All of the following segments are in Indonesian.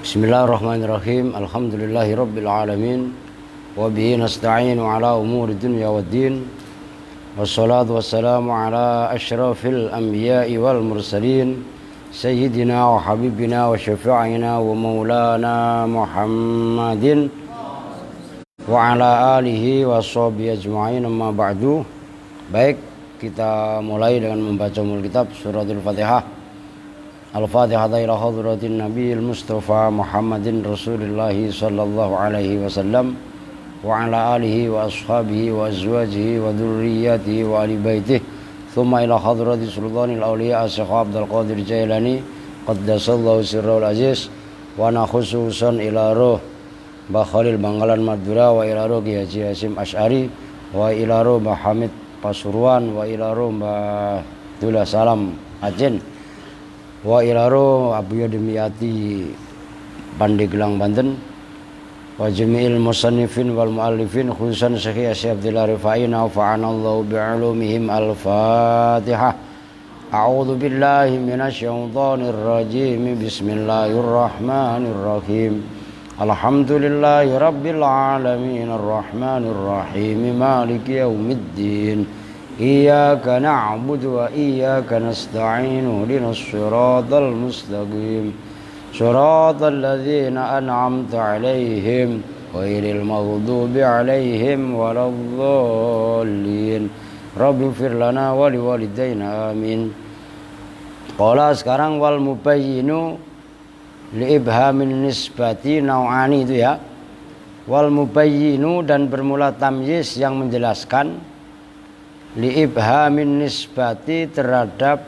Bismillahirrahmanirrahim. Alhamdulillahirabbil alamin. Wa bihi nasta'inu ala umuri dunya waddin. Wassalatu wassalamu ala asyrafil anbiya'i wal mursalin. Sayyidina wa habibina wa syafi'ina wa maulana Muhammadin wa ala alihi wa sahbihi ajma'in, amma ba'du. Baik, kita mulai dengan membaca umul kitab suratul Fatihah. Al-Fatihah ila hadratin Nabiyil Mustafa Muhammadin Rasulullah sallallahu alaihi wasallam wa ala alihi wa ashabihi wa azwajihi wa dhurriyyatihi wa ali baitihi, thumma ila hadrati sultanil awliya Syekh Abdul Qadir Jailani qaddasallahu sirrul aziz, wa nakhususan ila ruh Mbah Khalil Bangkalan Madura, wa ila ruh Ki Haji Hasyim Asy'ari, wa ila ruh Mbah Hamid Pasuruan, wa ila ruh Mbah Dullah Salam Aceh, wa ilaru Abu Yadimiyati Pandeglang Banten, wa jami'il musannifin wal muallifin khususan Syekh Abdullah Rifai nafa'anallahu bi'ulumihim. Al-Fatihah. A'udzu billahi minasyaitonir rajim. Bismillahirrahmanirrahim. Alhamdulillahi rabbil alamin arrahmanir rahim maliki yaumiddin. Iyyaka na'budu wa iyyaka nasta'in ihdinas siratal mustaqim siratal ladzina an'amta 'alaihim ghairil maghdubi 'alaihim waladdallin. Rabbighfir lana wa liwalidayna amin. Qala sekarang wal mubayyinu li ibhamin nisbati nau'ani, itu ya. Wal mubayyinu, dan bermula tamyiz yang menjelaskan, li ibhamin nisbati terhadap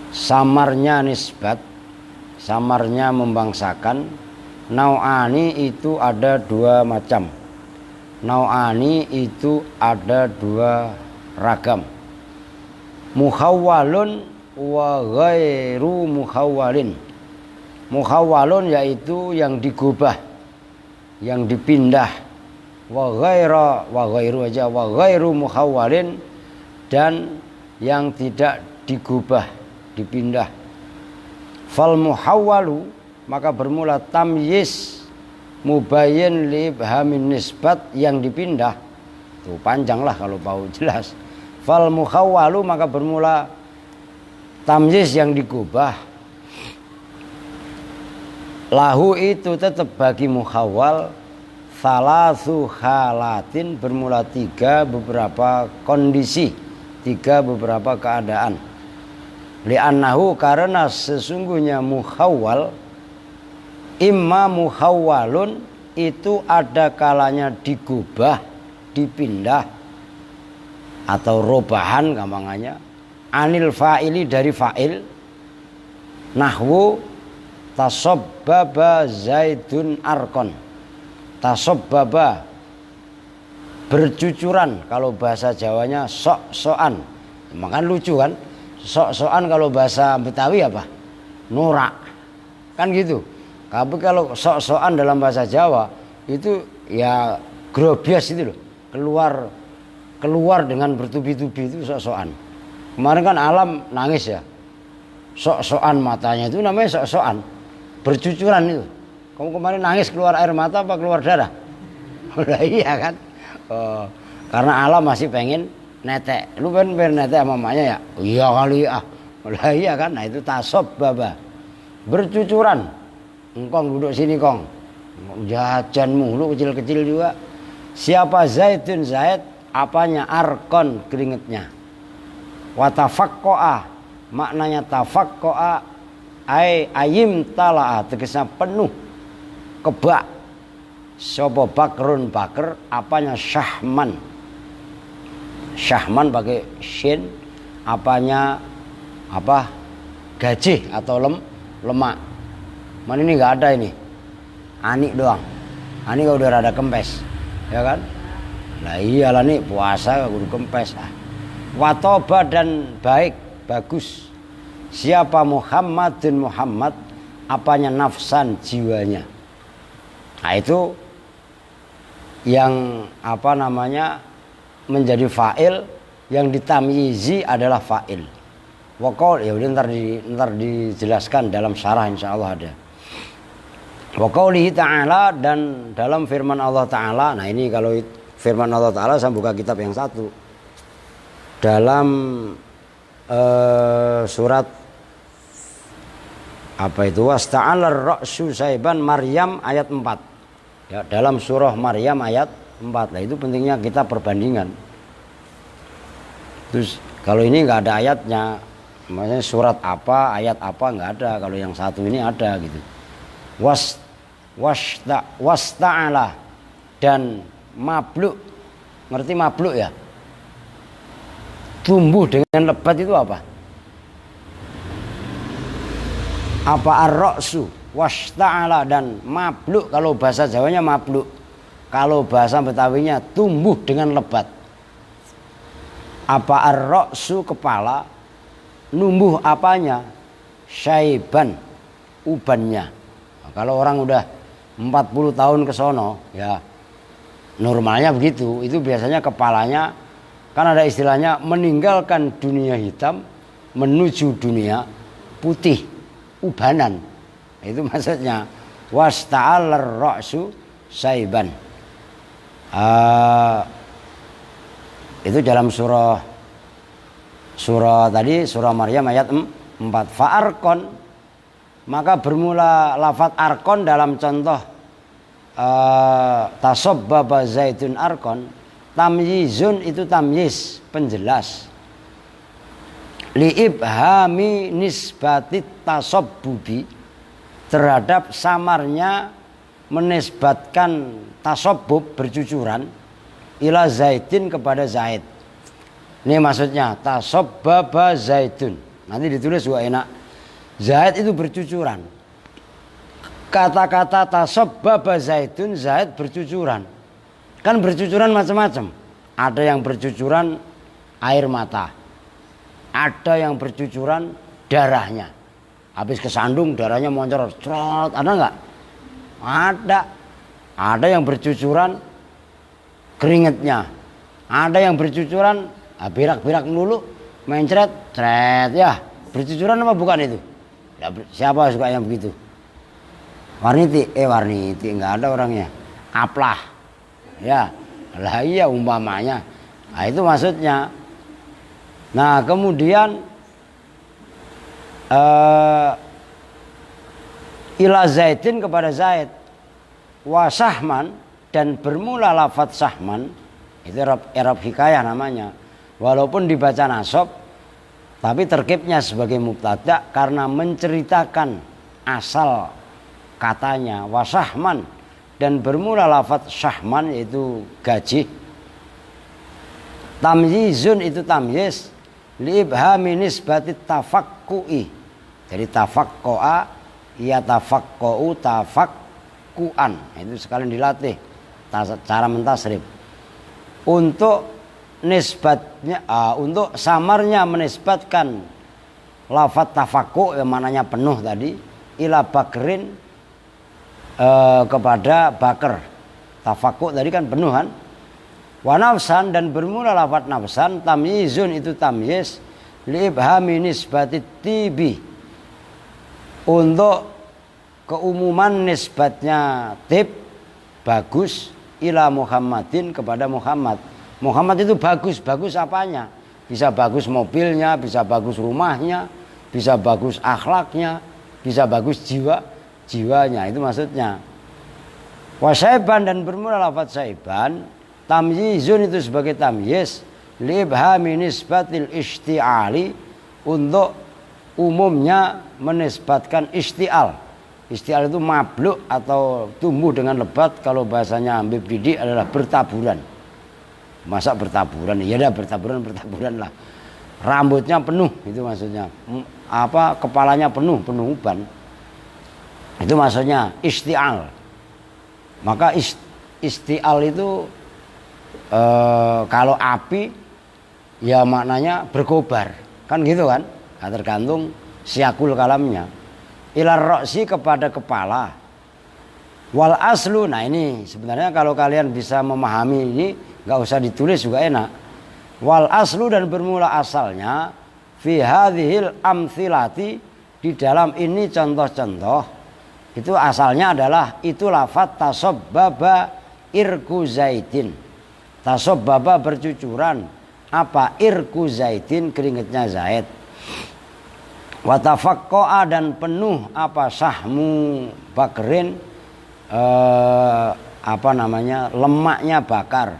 samarnya nisbat, samarnya membangsakan. Nau'ani itu ada dua macam. Nau'ani itu ada dua ragam. Mukhawwalun wa ghairu mukhawwalin. Mukhawwalun yaitu yang digubah, yang dipindah. Wa ghairu mukhawwalin, dan yang tidak digubah, dipindah. Fal muhawwalu, maka bermula tamyiz mubayyin li ibhamin nisbat, yang dipindah. Tuh panjang lah kalau mau jelas. Fal muhawwalu, maka bermula tamyiz yang digubah. Lahu, itu tetap bagi mukhawwal, salasu halatin, bermula tiga beberapa kondisi, tiga beberapa keadaan. Li'annahu, karena sesungguhnya mukhawwal, imma mukhawwalun, itu ada kalanya digubah, dipindah, atau robahan gampangannya, anil fa'ili, dari fa'il. Nahwu tasabbaba zaidun arkon. Tasabbaba, bercucuran, kalau bahasa Jawanya sok-sokan. Makan lucu kan? Sok-sokan kalau bahasa Betawi apa? Norak. Kan gitu. Tapi kalau sok-sokan dalam bahasa Jawa itu ya grobias itu loh. Keluar dengan bertubi-tubi, itu sok-sokan. Kemarin kan Alam nangis ya. Sok-sokan matanya itu namanya sok-sokan. Bercucuran itu. Kamu kemarin nangis keluar air mata apa keluar darah? Udah iya kan? Oh, karena Alam masih pengen netek. Lu pengen netek sama mamanya ya? Iya kali ya. Udah iya kan? Nah itu tasabbaba. Bercucuran. Engkong duduk sini kong. Jajan mulu kecil-kecil juga. Siapa Zaidun? Zaid apanya? Arkon, keringetnya. Wa tafaqqa'a, maknanya tafaqqa'a ayim tala'a, tegasnya penuh, kebak. Sopo bakrun, bakr apanya? Syahman. Syahman pakai shin, apanya? Apa? Gajih atau lemak. Mana ini nggak ada ini. Ani doang. Ani kalau udah rada kempes, ya kan? Nah iyalah nih puasa kudu kempes. Watoba, dan baik, bagus. Siapa Muhammadun? Muhammad apanya? Nafsan, jiwanya. Nah itu yang apa namanya menjadi fa'il, yang ditamyizi adalah fa'il. Waqal, ya udah ntar dijelaskan dalam syarah insyaallah ada. Wa qaulihi ta'ala, dan dalam firman Allah Ta'ala. Nah ini kalau firman Allah Ta'ala, saya buka kitab yang satu. Dalam surat apa itu, wasta'alar ra'su saiban Maryam ayat 4. Ya, dalam surah Maryam ayat 4. Nah itu pentingnya kita perbandingan. Terus kalau ini nggak ada ayatnya, maksudnya surat apa, ayat apa, nggak ada. Kalau yang satu ini ada gitu. Wasta'ala, dan mabluk. Ngerti mabluk ya? Tumbuh dengan lebat itu apa? Apa ar-ra'su? Wasta'ala, dan mabluk. Kalau bahasa Jawanya mabluk. Kalau bahasa Betawinya tumbuh dengan lebat. Apa ar-ra'su, kepala. Numbuh apanya? Syaiban, ubannya. Nah, kalau orang udah 40 tahun ke sono, ya normalnya begitu. Itu biasanya kepalanya, kan ada istilahnya, meninggalkan dunia hitam menuju dunia putih, ubanan. Itu maksudnya wasta'alar ra'su saiban. Itu dalam surah tadi, surah Maryam ayat 4. Fa'arkon, maka bermula lafaz arkon dalam contoh tasobbaba zaitun arkon. Tamyizun itu tamyiz, penjelas. Li'ibhami nisbatit tasobbubi, terhadap samarnya menisbatkan tasobbub, bercucuran, ila zaitin, kepada Zaid. Ini maksudnya tasobbaba zaitun. Nanti ditulis juga enak. Zaid itu bercucuran. Kata-kata tasobbaba zaitun, Zaid bercucuran. Kan bercucuran macam-macam. Ada yang bercucuran air mata. Ada yang bercucuran darahnya. Habis kesandung darahnya moncor, cerot. Ada enggak? Ada. Ada yang bercucuran keringetnya. Ada yang bercucuran berak-berak dulu, mencret, cret ya. Bercucuran apa bukan itu? Siapa suka yang begitu? Warniti enggak ada orangnya. Aplah. Ya. Lah iya umpamanya. Nah itu maksudnya. Nah, kemudian ila Zaidin, kepada Zaid. Wa sahman, dan bermula lafadz sahman. Itu i'rab hikayah namanya. Walaupun dibaca nasab, tapi terkibnya sebagai mubtada karena menceritakan asal katanya. Wasahman, dan bermula lafadz syahman, yaitu gaji. Tamyizun itu tamyiz, liibhami nisbatit tafakku'i. Jadi tafakko'a, ya tafakko'u, tafakku'an. Itu sekalian dilatih cara mentasrif. Untuk nisbatnya, untuk samarnya menisbatkan lafadz tafakku, yang mananya penuh tadi, ila bakrin, kepada bakar. Tafakku tadi kan penuh kan. Wa nafsan, dan bermula lafadz nafsan. Tamyizun itu tamyiz, liibhami nisbatit tibi, untuk keumuman nisbatnya tib, bagus, ila Muhammadin, kepada Muhammad. Muhammad itu bagus. Bagus apanya? Bisa bagus mobilnya, bisa bagus rumahnya, bisa bagus akhlaknya, bisa bagus jiwanya. Itu maksudnya. Wasaiban, dan bermula lafadz saiban. Tamyizun itu sebagai tamyiz, liibhami nisbatil isti'ali, untuk umumnya menisbatkan isti'al. Isti'al itu mabluk atau tumbuh dengan lebat. Kalau bahasanya Habib Didik adalah bertaburan. Masa bertaburan? Ya dah bertaburan lah. Rambutnya penuh, itu maksudnya. Kepalanya penuh uban. Itu maksudnya isti'al. Maka isti'al itu kalau api ya maknanya berkobar. Kan gitu kan? Nah, tergantung siakul kalamnya. Ilar roksi, kepada kepala. Wal aslu, nah ini sebenarnya kalau kalian bisa memahami ini, nggak usah ditulis juga enak. Wal aslu, dan bermula asalnya, fi hadhil amthilati, di dalam ini contoh-contoh, Itu asalnya adalah itu lafaz tasabbaba irku zaidin. Tasabbaba bercucuran apa irku zaidin, keringetnya Zaid. Wa tafaqqa'a dan penuh apa sahmu Bakrin, lemaknya Bakar.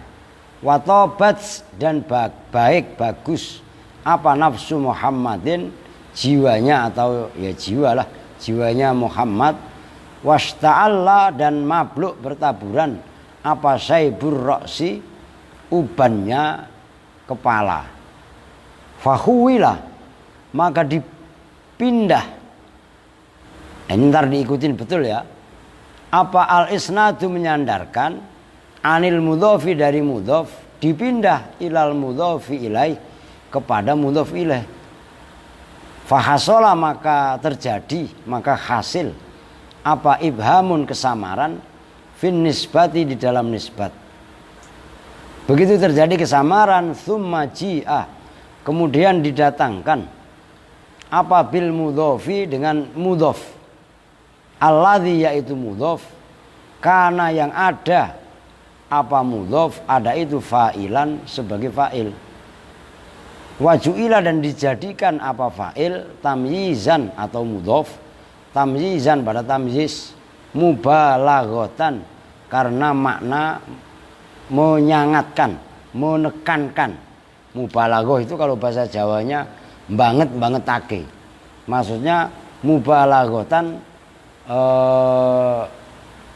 Wa tabat dan baik bagus apa nafsu Muhammadin, jiwanya atau ya jiwalah, jiwanya Muhammad. Wasta'alla dan mabluk bertaburan apa saibur roksi, ubannya kepala. Fahuwilah maka dipindah. Ini ntar diikutin betul ya. Apa al-isnadu menyandarkan anil mudhofi dari mudhof dipindah ilal mudhofi ilaih kepada mudhof ilaih. Fahasola maka terjadi, maka hasil apa ibhamun kesamaran fin nisbati di dalam nisbat. Begitu terjadi kesamaran tsumma ji'ah kemudian didatangkan apa bil mudhofi dengan mudhof alladzi yaitu mudhof karena yang ada apa mudhof ada itu fa'ilan sebagai fa'il. Wajuila dan dijadikan apa fa'il tamyizan atau mudhof tamyizan pada tamyiz mubalaghatan karena makna menyangatkan, menekankan. Mubalaghah itu kalau bahasa Jawanya bangetake. Maksudnya mubalaghatan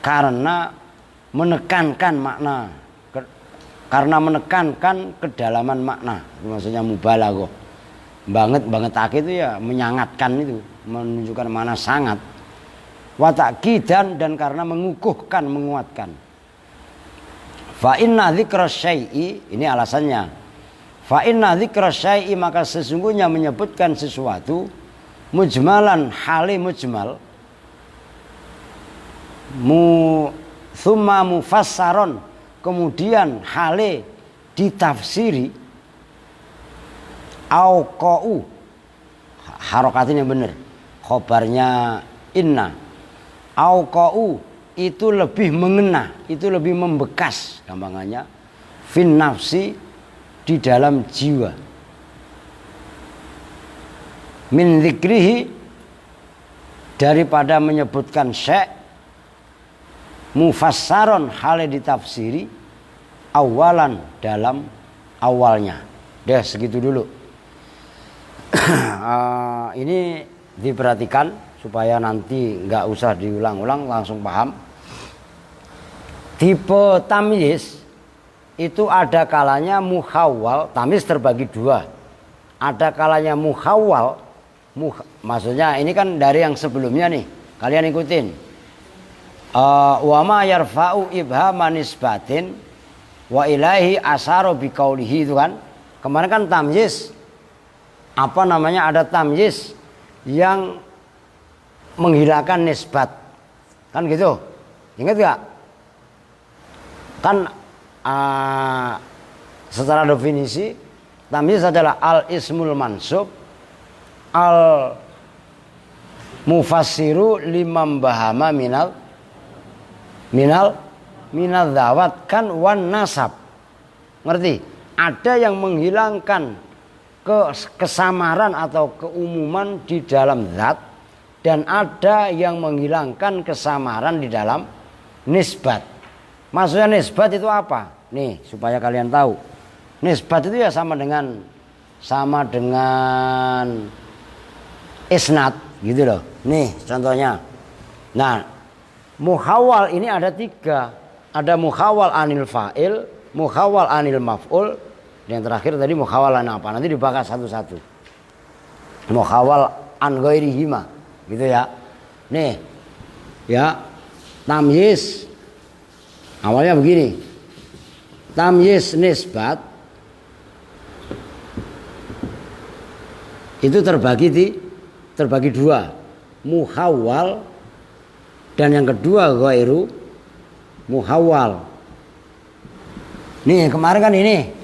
karena menekankan makna, karena menekankan kedalaman makna. Maksudnya mubalaghah. Bangetake itu ya menyangatkan, itu menunjukkan mana sangat. Wa ta'kidan dan karena mengukuhkan, menguatkan. Fa inna dzikra syai'i, ini alasannya. Fa inna dzikra syai'i maka sesungguhnya menyebutkan sesuatu mujmalan hale mujmal thumma mufassaron kemudian hale ditafsiri auqa'u harokatnya benar khobarnya inna auqa'u itu lebih mengena, itu lebih membekas gampangannya fin nafsi di dalam jiwa min dzikrihi daripada menyebutkan syai' mufassaron hale ditafsiri awalan dalam awalnya. Deh segitu dulu. Ini diperhatikan supaya nanti nggak usah diulang-ulang, langsung paham. Tipe tamyiz itu ada kalanya mukhawwal, tamyiz terbagi dua. Ada kalanya mukhawwal, maksudnya ini kan dari yang sebelumnya nih, kalian ikutin. Wa ma yarfa'u ibhama nisbatin wa ilahi asaru biqaulihi, itu kan. Kemarin kan tamyiz ada tamyiz yang menghilangkan nisbat, kan gitu, ingat gak? Kan secara definisi tamyiz adalah al ismul mansub al mufassiru limam bahama minal zawat kan wan nasab, ngerti? Ada yang menghilangkan kesamaran atau keumuman di dalam zat, dan ada yang menghilangkan kesamaran di dalam nisbat. Maksudnya nisbat itu apa? Nih supaya kalian tahu. Nisbat itu ya sama dengan isnad gitu loh. Nih contohnya. Nah, mukhawwal ini ada 3. Ada mukhawwal anil fa'il, mukhawwal anil maf'ul, dan yang terakhir tadi mukhawwal an apa? Nanti dibahas satu-satu. Mukhawwal an ghairihima gitu ya. Nih. Ya. Tamyiz awalnya begini. Tamyiz nisbat itu terbagi 2. Mukhawwal dan yang kedua ghairu mukhawwal. Nih kemarin kan ini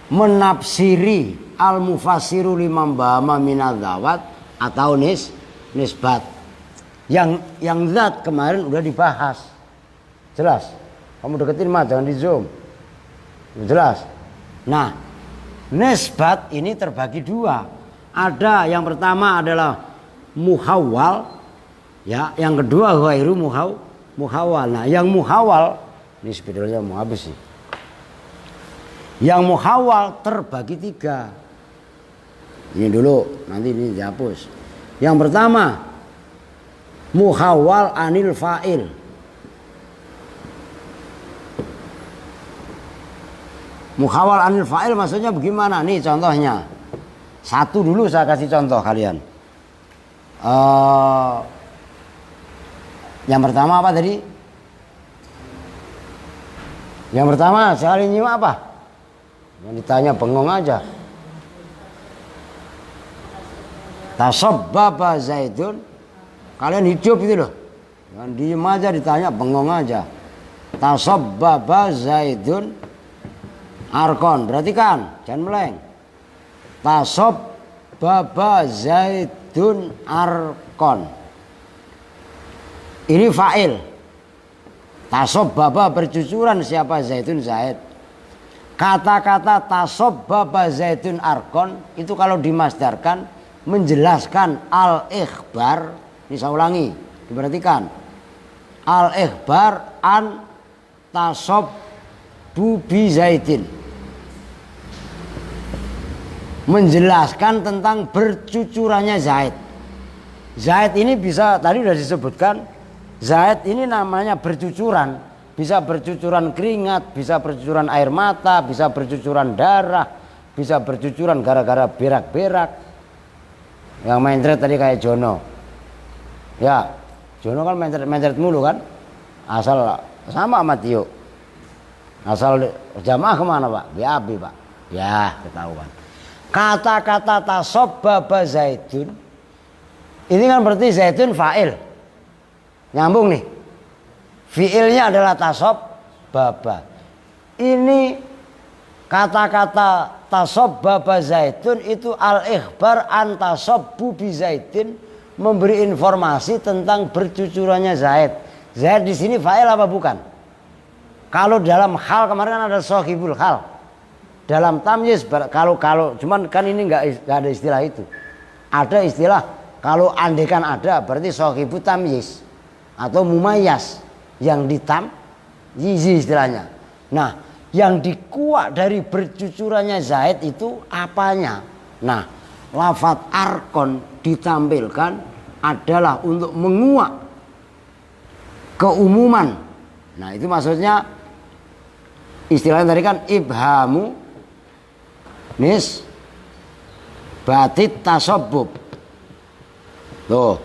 menafsiri al mufassiru liman bahama minadzawat atau nisbat. Yang zat kemarin udah dibahas. Jelas? Kamu deketin mah, jangan di zoom. Jelas? Nah, nisbat ini terbagi dua. Ada yang pertama adalah muhawwal, ya. Yang kedua ghairu muhawwal. Nah, yang muhawwal ini spidolnya mau habis sih. Yang muhawwal terbagi tiga. Ini dulu, nanti ini dihapus. Yang pertama muhawwal anil fa'il. Muhawwal anil fa'il maksudnya bagaimana? Nih contohnya. Satu dulu saya kasih contoh kalian. Yang pertama apa tadi? Yang pertama sekali nyimak apa? Yang ditanya bengong aja. Tasabbaba Zaidun. Kalian hidup itu loh. Jangan diem aja ditanya bengong aja. Tasabbaba Zaidun Arkon, perhatikan, jangan meleng. Tasabbaba Zaidun Arkon. Ini fa'il. Tasabbaba bercucuran siapa Zaidun Zaid. Kata-kata tasabbaba Zaidun Arkon itu kalau dimasdarkan menjelaskan al-ikhbar. Ini saya ulangi, diperhatikan. Al-ikhbar an tasabbu bi Zaidin. Menjelaskan tentang bercucurannya Zaid. Zaid ini bisa, tadi sudah disebutkan, Zaid ini namanya bercucuran. Bisa bercucuran keringat, bisa bercucuran air mata, bisa bercucuran darah, bisa bercucuran gara-gara berak-berak. Yang mencret tadi kayak Jono. Ya, Jono kan mencret mulu kan. Asal sama Tio. Asal jamaah kemana Pak? BAB Pak. Ya, ketahuan. Kata-kata tasabbaba Zaidun ini kan berarti Zaidun fa'il. Nyambung nih. Fi'ilnya adalah tasabbaba. Ini kata-kata tasabbaba Zaidun itu al-ikhbar an tasabbu bi Zaidin, memberi informasi tentang bercucurannya Zaid. Zaid di sini fa'il apa bukan? Kalau dalam hal kemarin kan ada sahibul hal. Dalam tamyiz kalau cuman kan ini nggak ada istilah itu. Ada istilah kalau andekan ada berarti sahibu tamyiz atau mumayyaz yang ditamyizi istilahnya. Nah, yang dikuak dari bercucurannya Zaid itu apanya? Nah, lafadz arkon ditampilkan adalah untuk menguak keumuman. Nah, itu maksudnya istilahnya tadi kan ibhamu batit tasabbub. Tuh.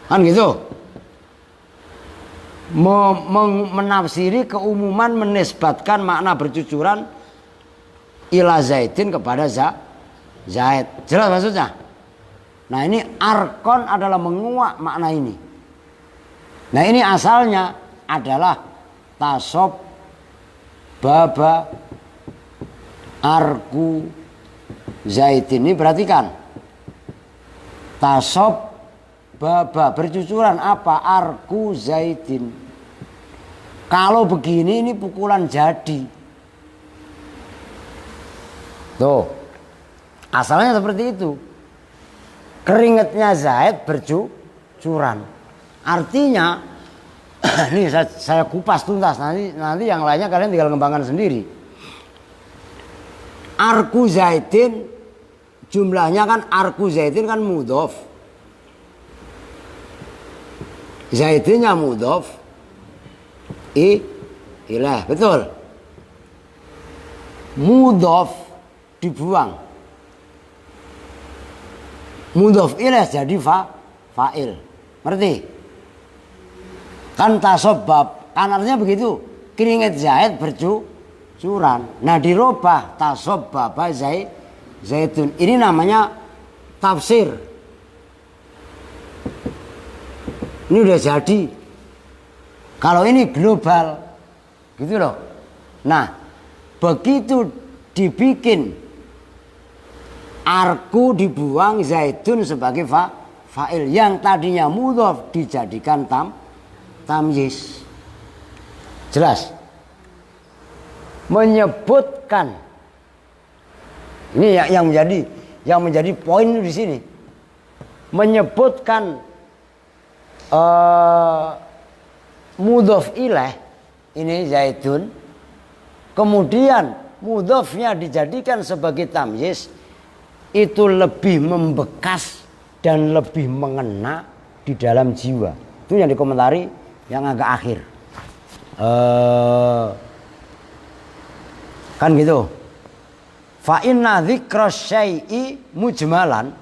Kan gitu. Menafsiri keumuman, menisbatkan makna bercucuran ila Zaidin kepada Zaid. Jelas maksudnya? Nah, ini arkon adalah menguak makna ini. Nah, ini asalnya adalah tasabbaba arku Zaidin. Ini perhatikan. Tasabbaba bercucuran apa? Arku Zaidin. Kalau begini ini pukulan jadi. Tuh. Asalnya seperti itu. Keringatnya Zaid bercucuran. Artinya ini saya kupas tuntas, nanti yang lainnya kalian tinggal ngembangkan sendiri. Arku Zaidin jumlahnya kan arku Zaidin kan mudhof. Zaidinnya mudhof. Ilah, betul. Mudhof dibuang. Mudhof ilah jadi fa'il. Ngerti? Kan tasabbab, kan artinya begitu. Keringat Zaid bercucuran. Nah, dirubah tasabbaba Zaidun. Ini namanya tafsir. Ini udah jadi. Kalau ini global, gitu loh. Nah, begitu dibikin arku dibuang Zaidun sebagai fa'il yang tadinya mudhof dijadikan tamyiz. Jelas? Menyebutkan ini yang menjadi poin di sini. Menyebutkan mudhof ilaih ini Zaidun, kemudian mudhofnya dijadikan sebagai tamyiz, itu lebih membekas dan lebih mengena di dalam jiwa. Itu yang dikomentari yang agak akhir. Kan gitu. Fa inna dzikra syai'i mujmalan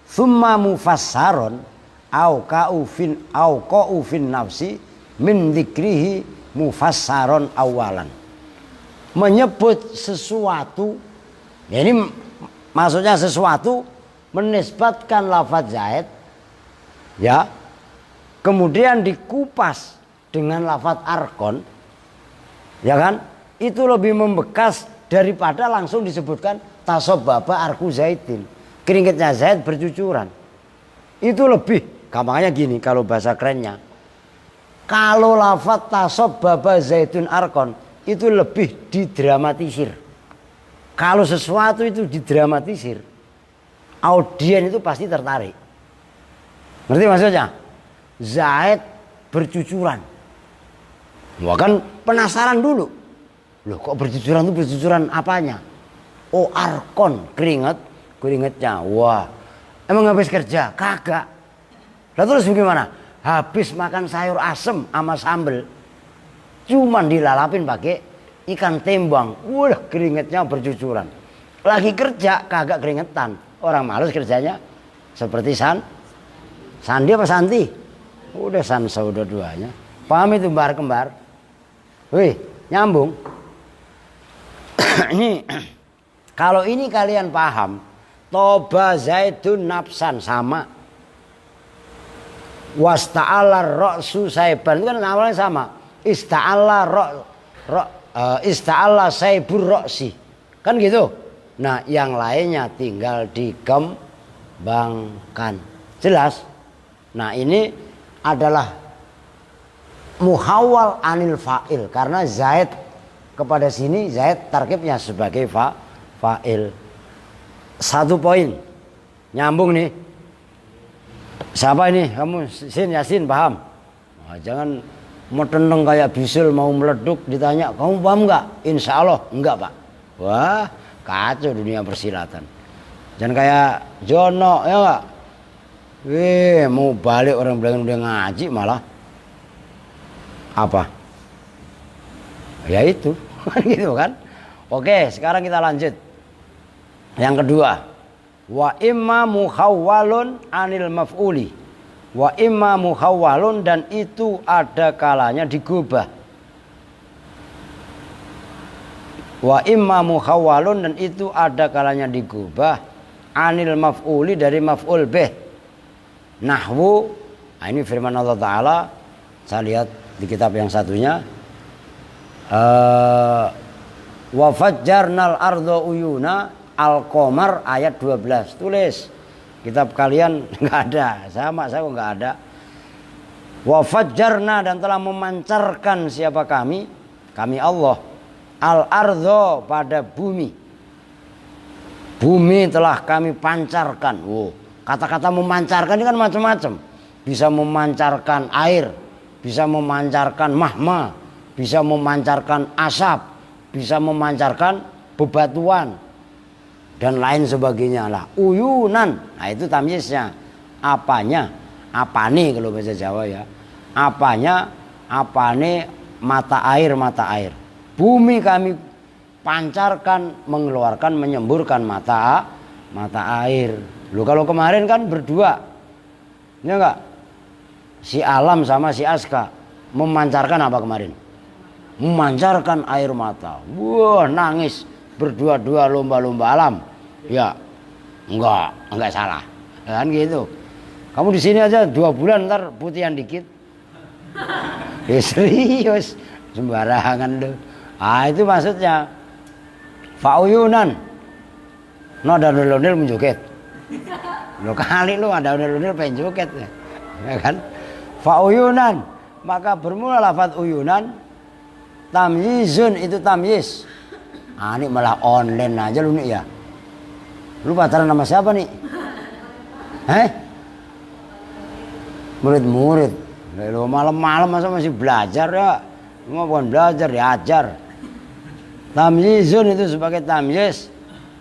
thumma mufassaron au qa'u fin nafsi min dzikrihi mufassaron awalan. Menyebut sesuatu, ya ini maksudnya sesuatu menisbatkan lafaz zaid, ya, kemudian dikupas dengan lafaz arkon, ya kan, itu lebih membekas daripada langsung disebutkan tasobbaba arku zaidin, keringetnya Zaid bercucuran. Itu lebih gampangnya gini kalau bahasa kerennya, kalau lafaz tasobbaba zaidun arkon itu lebih didramatisir. Kalau sesuatu itu didramatisir, audien itu pasti tertarik. Ngerti maksudnya? Zaid bercucuran. Wah, kan penasaran dulu. Loh, kok bercucuran itu bercucuran apanya? Oh, arkon, keringetnya. Wah, emang habis kerja? Kagak. Lalu terus bagaimana? Habis makan sayur asem sama sambel, cuman dilalapin pakai ikan tembang. Wah, keringetnya bercucuran. Lagi kerja kagak keringetan. Orang males kerjanya. Seperti Sandi apa Santi? Udah Sansa udah duanya. Paham itu kembar? Wih, nyambung. Ini kalau ini kalian paham, toba zaidun nafsan sama. Wasta'ala ra'su saiban itu kan awalnya sama. Ista'ala saibur ra'si. Kan gitu. Nah, yang lainnya tinggal dikembangkan. Jelas? Nah, ini adalah muhawwal anil fa'il karena Zaid kepada sini Zaid tarkibnya sebagai fa'il. Satu poin. Nyambung nih. Siapa ini? Kamu Yasin paham? Nah, jangan mau tenang kayak bisul mau meleduk ditanya, "Kamu paham enggak?" Insya Allah enggak, Pak. Wah, kacau dunia persilatan. Jangan kayak Jono, ya enggak? Mau balik orang bilang udah ngaji malah apa? Ya itu, gitu kan? Oke, sekarang kita lanjut. Yang kedua, wa imma mukhawwalun anil maf'uli. Wa imma mukhawwalun, dan itu ada kalanya digubah. Wa imma mukhawwalun, dan itu ada kalanya digubah anil maf'uli, dari maf'ul bih. Nahwu, nah ini firman Allah Ta'ala, saya lihat di kitab yang satunya, wa fajjarnal arda uyuna, Al-Qamar ayat 12. Tulis, kitab kalian nggak ada, sama saya nggak ada. Wa fajjarna, dan telah memancarkan siapa kami Allah, al-arda, pada bumi telah kami pancarkan. Kata-kata memancarkan ini kan macam-macam. Bisa memancarkan air, bisa memancarkan mahma, bisa memancarkan asap, bisa memancarkan bebatuan, dan lain sebagainya lah. Uyunan, nah itu tamyiznya. Apanya? Apane kalau bahasa Jawa ya. Apanya? Apane mata air. Bumi kami pancarkan, mengeluarkan, menyemburkan mata air. Loh, kalau kemarin kan berdua, ya enggak? Si Alam sama si Aska memancarkan apa kemarin? Memancarkan air mata. Wah, nangis berdua-dua, lomba-lomba alam. Ya, enggak salah. Kan gitu. Kamu di sini aja 2 bulan ntar putihan dikit. Ya serius, sembarangan lu. Ah, itu maksudnya. Fa'uyunan. No, dan Lionel menjoget. Lo kali lu ada unil-unil pengen joget ya kan? Fa uyunan, maka bermula lafaz uyunan. Tamyizun itu tamyiz. Ini malah online aja lu nih ya. Lu pacaran sama siapa nih? Murid-murid. Lu malam-malam masa masih belajar ya? Lu bukan belajar, diajar. Tamyizun itu sebagai tamyiz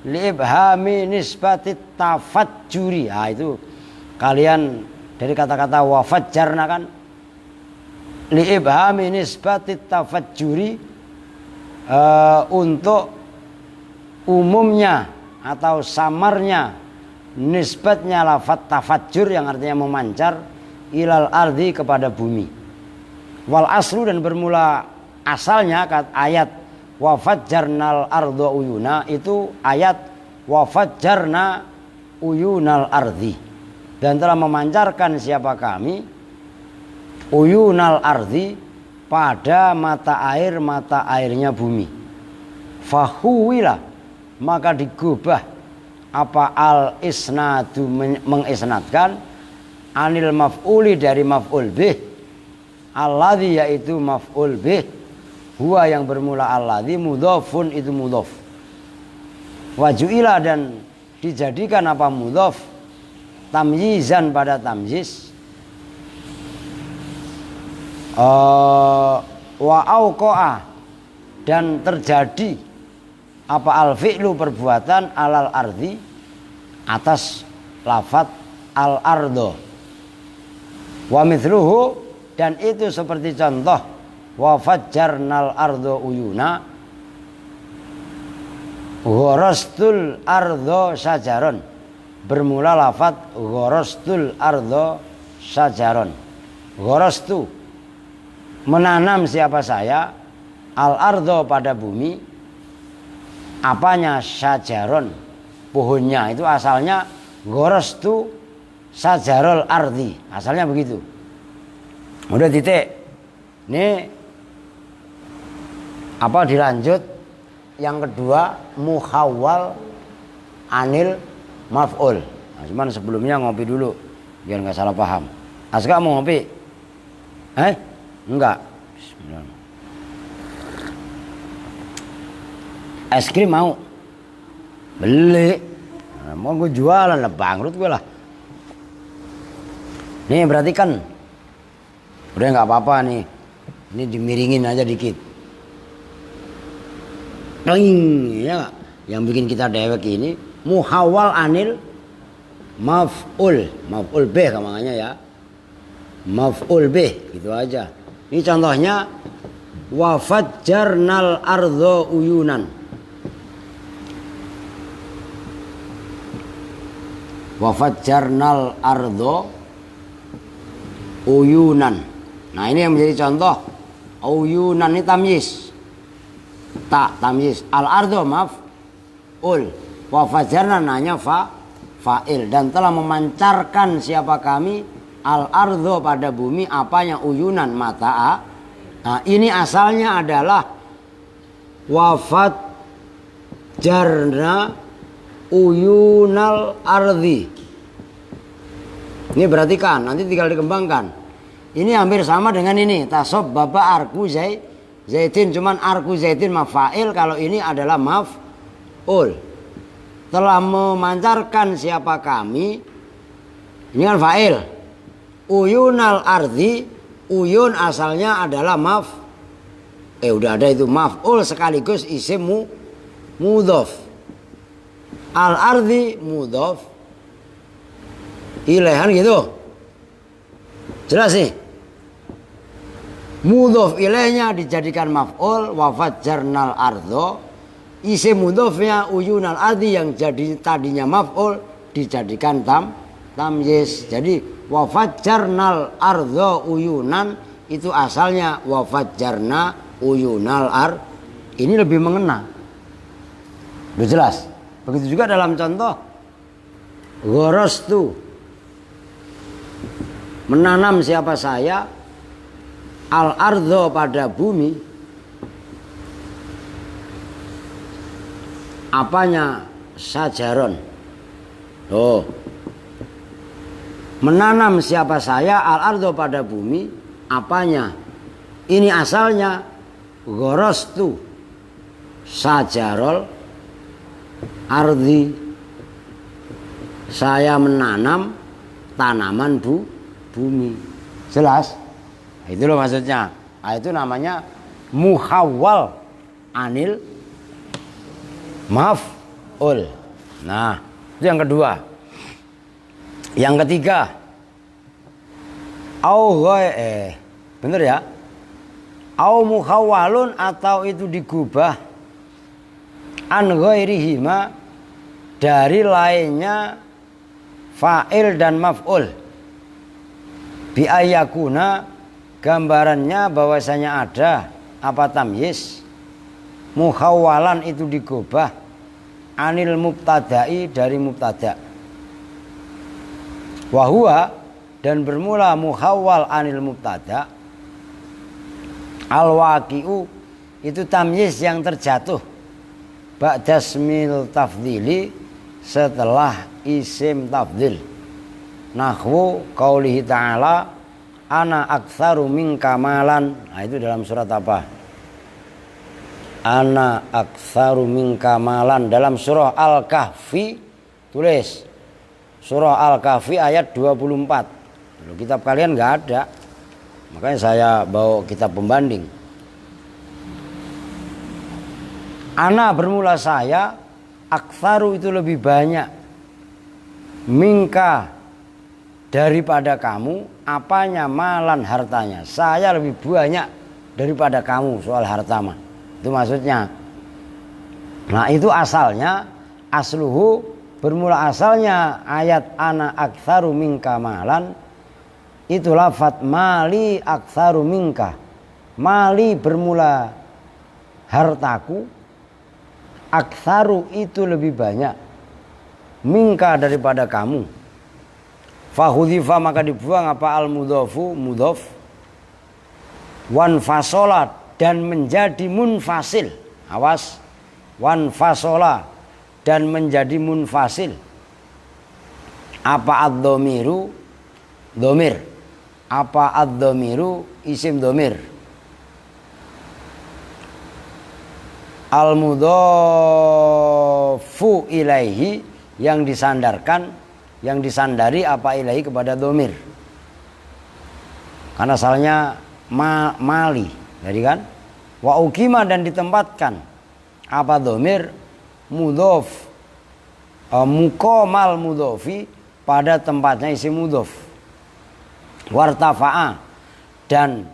liibhami nisbatit tafajjuri. Itu kalian dari kata-kata wafajjarna kan, liibhami nisbatit tafajjuri, untuk umumnya atau samarnya nisbatnya lafaz tafajjur yang artinya memancar ilal ardi kepada bumi. Wal aslu dan bermula asalnya ayat wafajjarnal ardo uyuna itu ayat wafajjarna uyunal ardi, dan telah memancarkan siapa kami uyunal ardi pada mata airnya bumi. Fahuwila, maka digubah apa al isnadu mengisnadkan anil maf'uli dari maf'ul bih, alladzi yaitu maf'ul bih huwa yang bermula alladzi mudhafun itu mudhaf. Wajuila dan dijadikan apa mudhaf tamyizan pada tamyiz. Wa auqa'a dan terjadi apa al fi'lu perbuatan alal ardi atas lafaz al ardo. Wa mithluhu dan itu seperti contoh wa fajjarnal ardo uyuna ghorastul ardo sajaron, bermula lafaz ghorastul ardo sajaron. Gharastu menanam siapa saya al ardo pada bumi, apanya sajaron pohonnya, itu asalnya gharastu sajarol ardi, asalnya begitu. Udah titik. Ini apa dilanjut yang kedua muhawwal anil maf'ul. Cuman sebelumnya ngopi dulu biar nggak salah paham. Aska mau ngopi? Enggak. Bismillah. Es krim mau? Beli. Mau gue jualan lah, bangkrut gue lah. Nih berarti kan udah nggak apa-apa nih. Ini dimiringin aja dikit. Ya, yang bikin kita dewek ini muhawwal anil maf'ul, maf'ul bih makanya ya. Maf'ul bih gitu aja. Ini contohnya wa fajjarnal ardo uyunan. Wa fajjarnal ardo uyunan. Nah, ini yang menjadi contoh. Uyunan ini tamyiz. Tamyiz. Al ardo maf'ul. Wa fajjarna nanya fa'il, dan telah memancarkan siapa kami al ardo pada bumi apanya uyunan mata. Nah, ini asalnya adalah wafat jarna uyunal ardi. Ini berarti kan nanti tinggal dikembangkan. Ini hampir sama dengan ini tasob bapak arku zaitin, cuman arku zaitin mafa'il, kalau ini adalah maf'ul. Telah memancarkan siapa kami, ini kan fa'il. Uyunal ardi, uyun asalnya adalah udah ada itu maf'ul sekaligus isim mudhaf. Al ardi mudhaf ilaihan gitu. Jelas sih. Mudhaf ilaihnya dijadikan maf'ul, wa fajjarnal ardo. Isim mudhafnya uyunal ardi yang jadi tadinya maf'ul dijadikan tamyiz. Jadi wa fajjarnal ardo uyunan itu asalnya wa fajjarna uyunal ini lebih mengena. Udah jelas. Begitu juga dalam contoh gharastu, menanam siapa saya al ardo pada bumi, apanya sajaron. menanam siapa saya al-ardo pada bumi. Apanya? Ini asalnya gorostu sajarol ardi, saya menanam tanaman bumi. Jelas? Itu loh maksudnya. Itu namanya muhawwal anil maf'ul. Nah, itu yang kedua. Yang ketiga, bener ya? Au muhawwalun, atau itu digubah an ghairihima, dari lainnya fa'il dan maf'ul. Bi ayakuna, gambarannya bahwasanya ada apa tamyiz, muhawwalan itu digubah anil mubtada'i, dari mubtada. Wahua, dan bermula muhawwal anil mubtada, al-waqi'u, itu tamyiz yang terjatuh ba'dasmil tafdhili, setelah isim tafdhil. Nahwu qaulihi ta'ala ana aktsaru minka malan. Nah, itu dalam surat apa? Ana aktsaru minka malan, dalam surah Al-Kahfi. Tulis surah Al-Kahfi ayat 24. Kalau kitab kalian nggak ada, makanya saya bawa kitab pembanding. Ana bermula saya, aktsaru itu lebih banyak, minka daripada kamu, apanya, malan hartanya, saya lebih banyak daripada kamu soal harta mah. Itu maksudnya. Nah, itu asalnya, asluhu, bermula asalnya ayat ana aktsaru minka malan, itu lafadz mali aktsaru minka. Mali bermula hartaku, aktsaru itu lebih banyak, minka daripada kamu. Fahudhifa, maka dibuang apa al-mudhofu, mudhof, wan fasola, dan menjadi munfasil. Awas, wan fasola, dan menjadi munfasil. Apa ad-dhamiru, dhamir. Apa ad-dhamiru, isim dhamir. Al-mudhofu ilaihi, yang disandarkan, yang disandari apa ilahi, kepada dhamir. Karena asalnya mali, jadi kan? Wa ukima, dan ditempatkan apa dhamir, mudhof, muqamal mudhofi, pada tempatnya isi mudhof. Wartafa'a, dan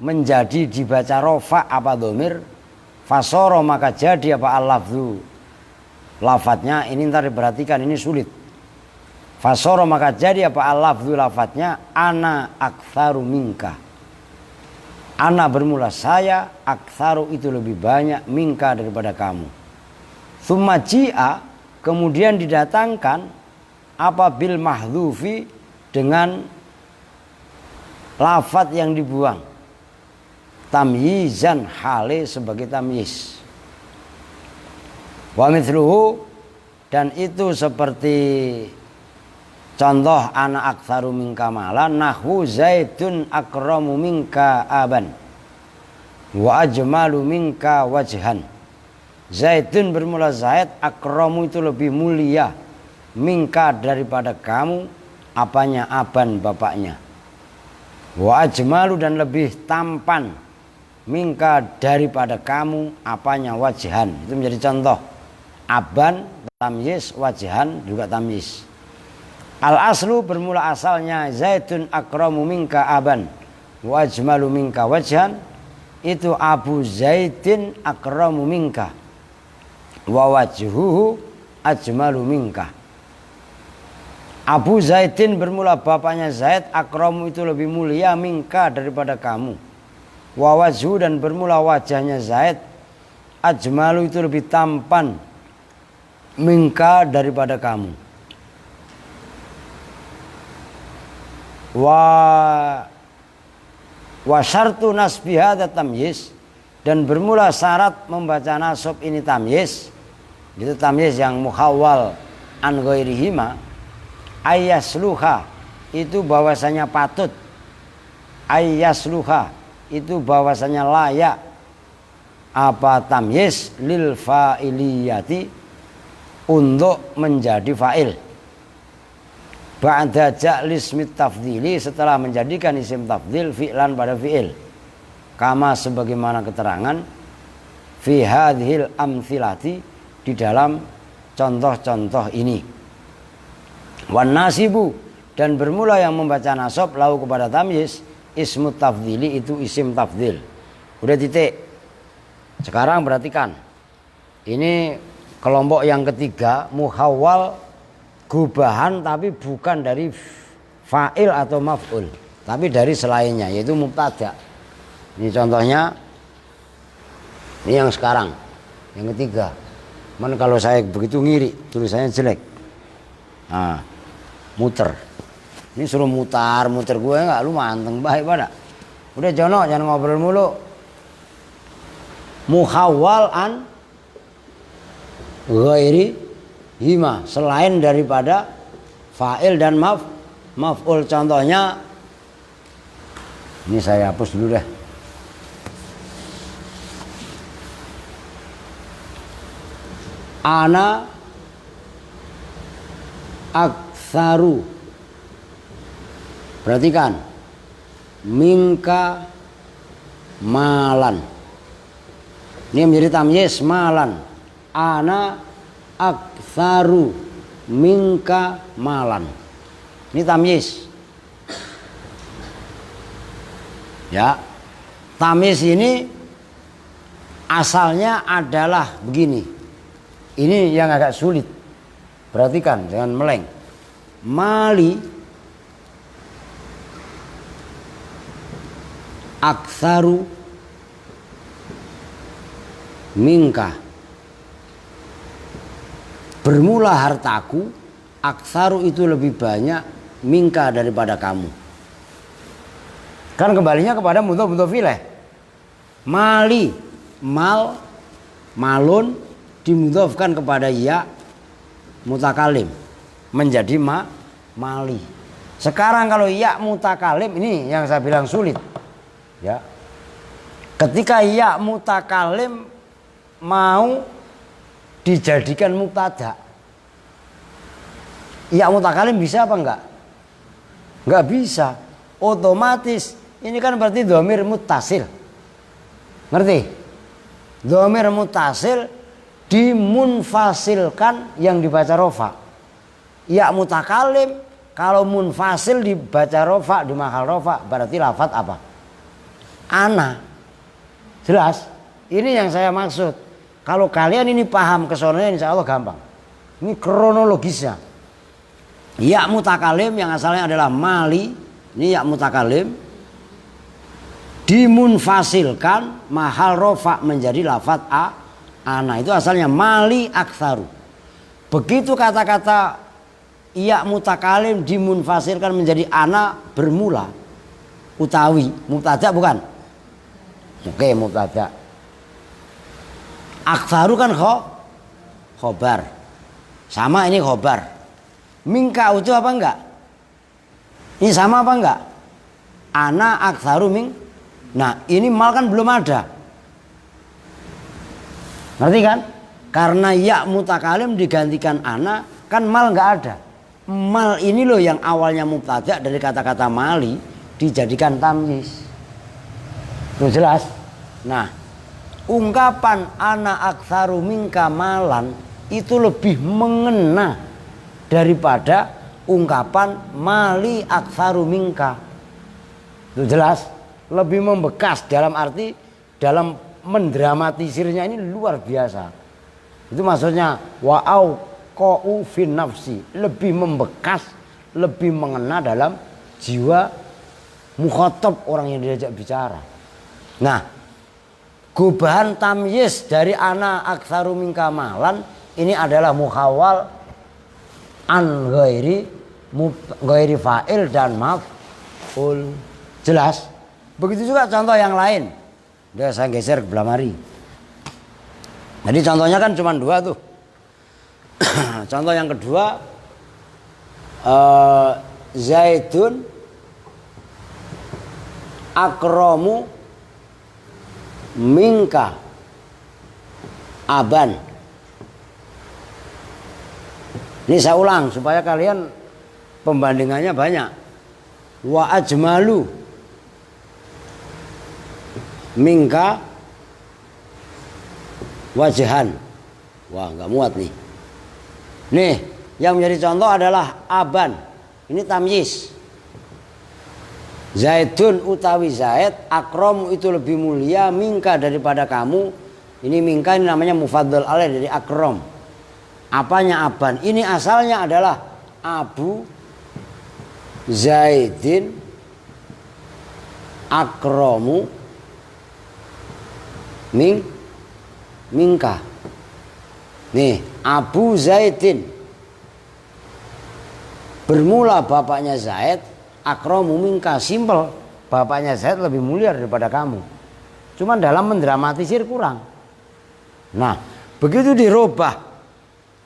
menjadi dibaca rofa apa dhamir, fasoro, maka jadi apa al-lafzu, lafadznya. Ini ntar diperhatikan, ini sulit. Fasoro, maka jadi apa al-lafzu, lafadznya ana aktsaru minka. Ana bermula saya, aktsaru itu lebih banyak, minka daripada kamu. Tsumma ji'a, kemudian didatangkan apa bil mahdhufi, dengan lafadz yang dibuang, tamyizan, hale sebagai tamyiz. Wa mithluhu, dan itu seperti contoh ana aktsaru minka malan, nahwu zaidun akramu minka aban wa ajmalu minka wajhan. Zaidun bermula zaid, akramu itu lebih mulia, minka daripada kamu, apanya, aban bapaknya. Wa ajmalu, dan lebih tampan, minka daripada kamu, apanya, wajhan. Itu menjadi contoh. Aban tamyiz, wajhan juga tamyiz. Al aslu, bermula asalnya zaidun akramu minka aban wa ajmalu minka wajhan, itu Abu Zaidin akramu minka wa wajhuhu ajmalu minka. Abu Zaidin bermula bapaknya Zaid, akramu itu lebih mulia, minka daripada kamu. Wa wajhu, dan bermula wajahnya Zaid, ajmalu itu lebih tampan, minka daripada kamu. Wa syartu nasbi hadza tamyiz, dan bermula syarat membaca nasab ini tamyiz, itu tamyiz yang muhawwal an ghairihima, ayasluha, itu bahwasanya patut, ayyasluha itu bahwasanya layak, apa tamyiz lil fa'iliyati untuk menjadi fa'il. Ba'da ja'li ismi tafdhili setelah menjadikan isim tafdhil fi'lan pada fi'il. Kama sebagaimana keterangan fi hadhil amthilati di dalam contoh-contoh ini. Wan nasibu dan bermula yang membaca nasab lahu kepada tamyiz ismu tafdhili itu isim tafdhil. Udah titik. Sekarang perhatikan. Ini kelompok yang ketiga, muhawwal gubahan tapi bukan dari fa'il atau maf'ul, tapi dari selainnya yaitu mubtada. Ini contohnya. Ini yang sekarang, yang ketiga. Man kalau saya begitu ngiri, tulisannya jelek. Nah, muter. Ini suruh mutar gue enggak, lu manteng baik pada. Udah jono, jangan ngobrol mulu. Muhawwal an ghairi hima, selain daripada fa'il dan maf'ul. Contohnya ini saya hapus dulu deh. Ana aktsaru, perhatikan, minka malan. Ini menjadi tamyiz malan. Ana aktsaru minka malan. Ini tamyiz. Ya. Tamyiz ini asalnya adalah begini. Ini yang agak sulit. Perhatikan, jangan meleng. Mali aktsaru minka. Bermula hartaku, aktsaru itu lebih banyak minka daripada kamu. Kan kembalinya kepada mudhof ilaih. Mali, mal, malun dimudhofkan kepada ya mutakalim menjadi mali. Sekarang kalau ya mutakalim ini yang saya bilang sulit. Ya. Ketika ya mutakalim mau dijadikan mubtada, ya mutakalim bisa apa enggak? Enggak bisa. Otomatis ini kan berarti dhamir muttasil. Ngerti? Dhamir muttasil dimunfasilkan yang dibaca rofa. Ya mutakalim kalau munfasil dibaca rofa, di mahal rofa, berarti lafadz apa? Ana. Jelas? Ini yang saya maksud. Kalau kalian ini paham kesononya insya Allah gampang. Ini kronologisnya. Ya mutakalim yang asalnya adalah mali, ini ya mutakalim dimunfasilkan mahal rofa menjadi lafadz ana, itu asalnya mali aktsaru. Begitu kata-kata iya mutakalim dimunfasilkan menjadi ana bermula utawi mubtada bukan? Oke, mubtada. Aktsaru kan khobar. Sama ini khobar. Mingka itu apa enggak? Ini sama apa enggak? Ana aktsaru ming. Nah, ini mal kan belum ada. Ngerti kan? Karena ya mutakalim digantikan ana, kan mal nggak ada. Mal ini loh yang awalnya mubtada dari kata-kata mali dijadikan tamyiz. Tuh jelas. Nah, ungkapan ana aktsaru minka malan itu lebih mengena daripada ungkapan mali aktsaru minka. Tuh jelas. Lebih membekas dalam arti dalam mendramatisirnya ini luar biasa. Itu maksudnya wa'au qa'u fin nafsi, lebih membekas, lebih mengena dalam jiwa mukhatab orang yang diajak bicara. Nah, gubahan tamyiz dari ana aktsaru minka malan ini adalah muhawwal an ghairi fa'il dan maf'ul. Jelas? Begitu juga contoh yang lain. Udah saya geser ke belah mari. Jadi contohnya kan cuma dua tuh. Contoh yang kedua Zaidun akramu minka aban. Ini saya ulang supaya kalian pembandingannya banyak. Wa ajmalu minka wajhan. Wah, nggak muat nih. Nih, yang menjadi contoh adalah aban. Ini tamyiz. Zaidun utawi Zaid, akram itu lebih mulia minka daripada kamu. Ini minka ini namanya mufaddal alaih dari akram. Apanya aban? Ini asalnya adalah Abu Zaidin akramu minka. Nih, Abu Zaidin bermula bapaknya Zaid, akramu minka, simpel. Bapaknya Zaid lebih mulia daripada kamu. Cuman dalam mendramatisir kurang. Nah, begitu dirubah,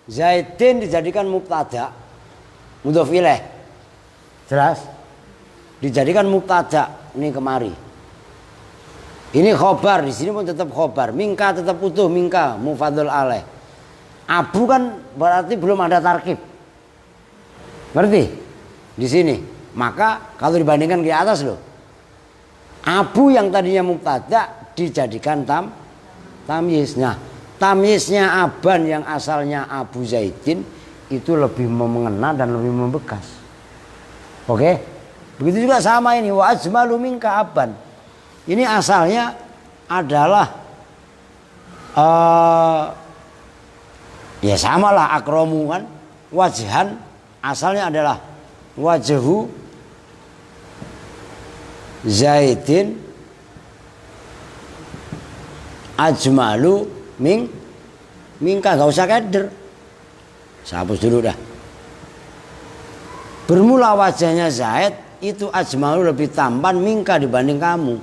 Zaidin dijadikan mubtada, mudhof ilaih. Jelas? Dijadikan mubtada, ini kemari. Ini khobar, di sini pun tetap khobar. Minka tetap utuh, minka mufadhal alaih. Abu kan berarti belum ada tarkib. Ngerti? Di sini. Maka kalau dibandingkan di atas loh. Abu yang tadinya mubtada dijadikan tamyiz. Nah, tamyiznya aban yang asalnya Abu Zaidin itu lebih mengena dan lebih membekas. Oke? Begitu juga sama ini wa ajmalu minka aban. Ini asalnya adalah ya samalah akromu kan, wajhan asalnya adalah wajhu Zaidin ajmalu minka, gak usah keder. Saya hapus dulu dah. Bermula wajahnya Zaid itu ajmalu lebih tampan minka dibanding kamu.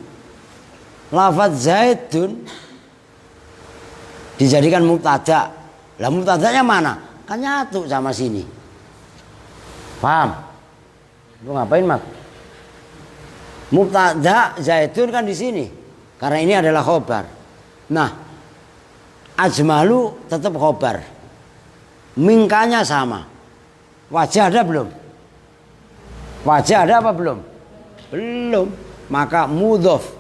Lafaz Zaidun dijadikan mubtada. Lah mubtadanya mana? Kan nyatu sama sini. Paham? Lu ngapain, Mak? Mubtada Zaidun kan di sini. Karena ini adalah khobar. Nah, ajmalu tetap khobar. Mingkanya sama. Wajah ada belum? Wajah ada apa belum? Belum. Maka mudhof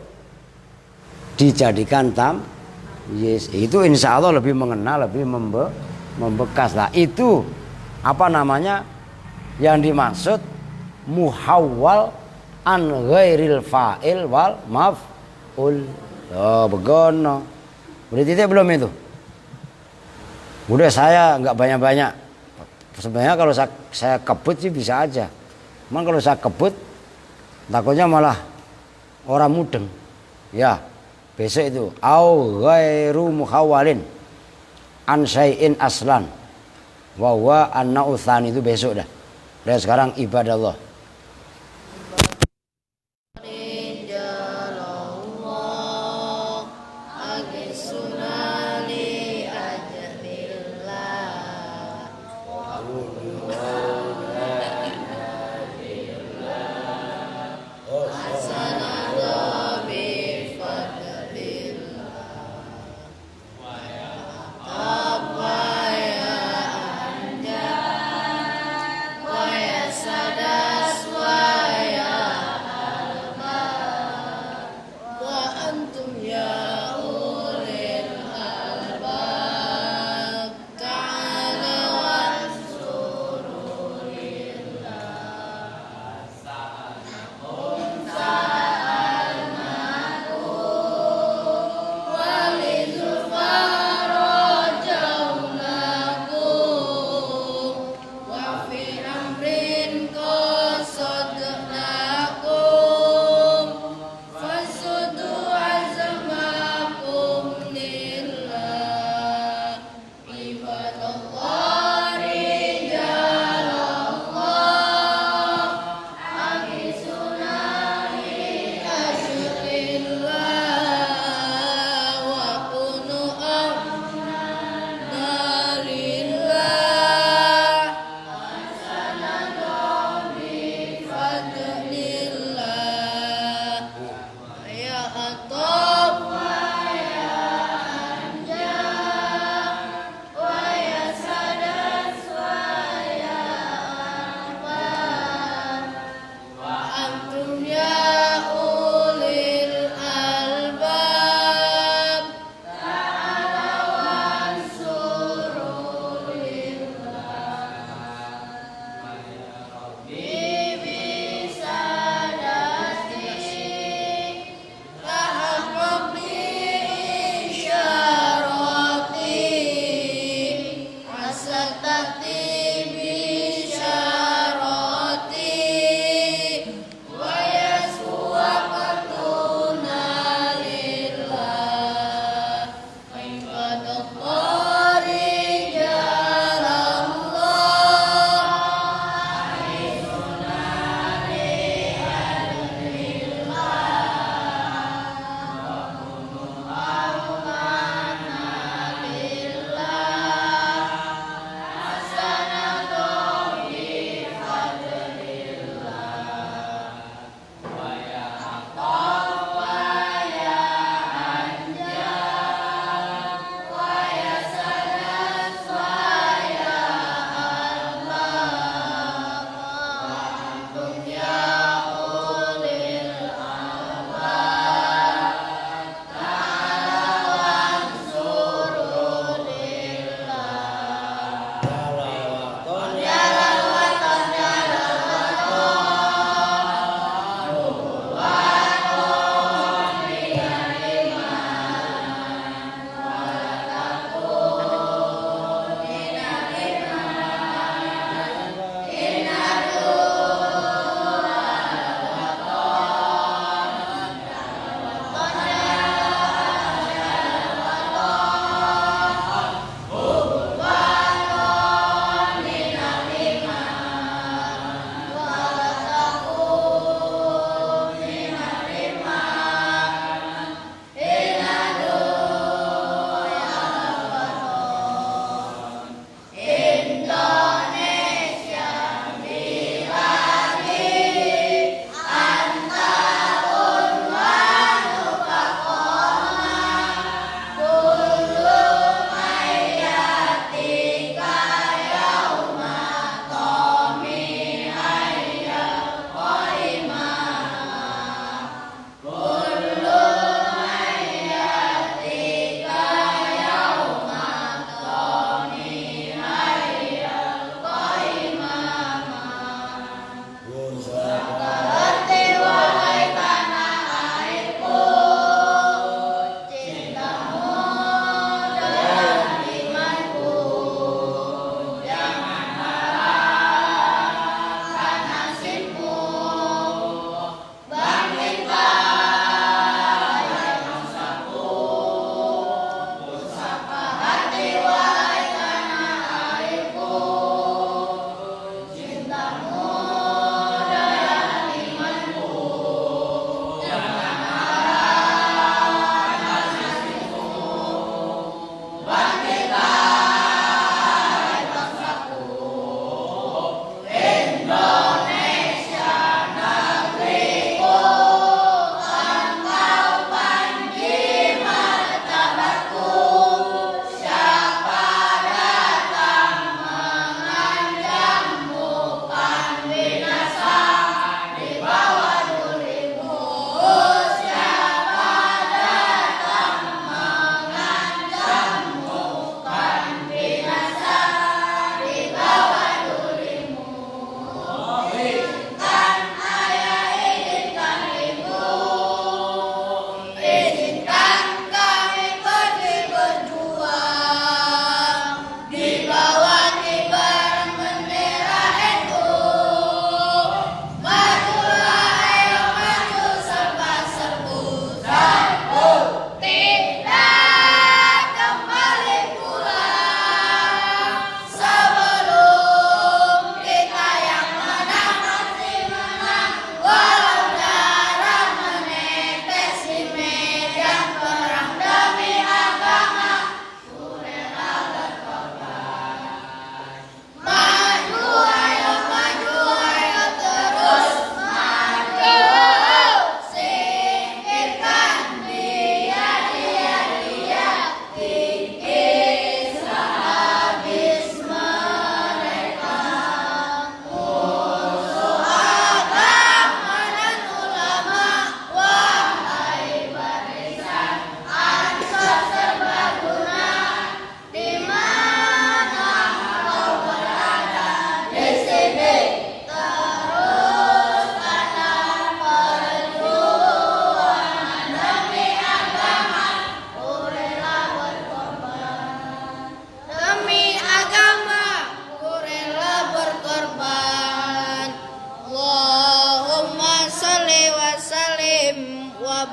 dijadikan yes, itu insya Allah lebih mengena, lebih membekas lah. Itu apa namanya yang dimaksud muhawwal an ghairil fa'il wal maf'ul. Oh begono. Udah titik belum itu? Udah, saya nggak banyak-banyak. Sebenarnya kalau saya kebut sih bisa aja. Cuman kalau saya kebut takutnya malah orang mudeng. Ya. Besok itu au ghairu muhawwalin an syai'in aslan wa huwa an-nau'u tsani, itu besok dah. Dan sekarang ibadallah. Sada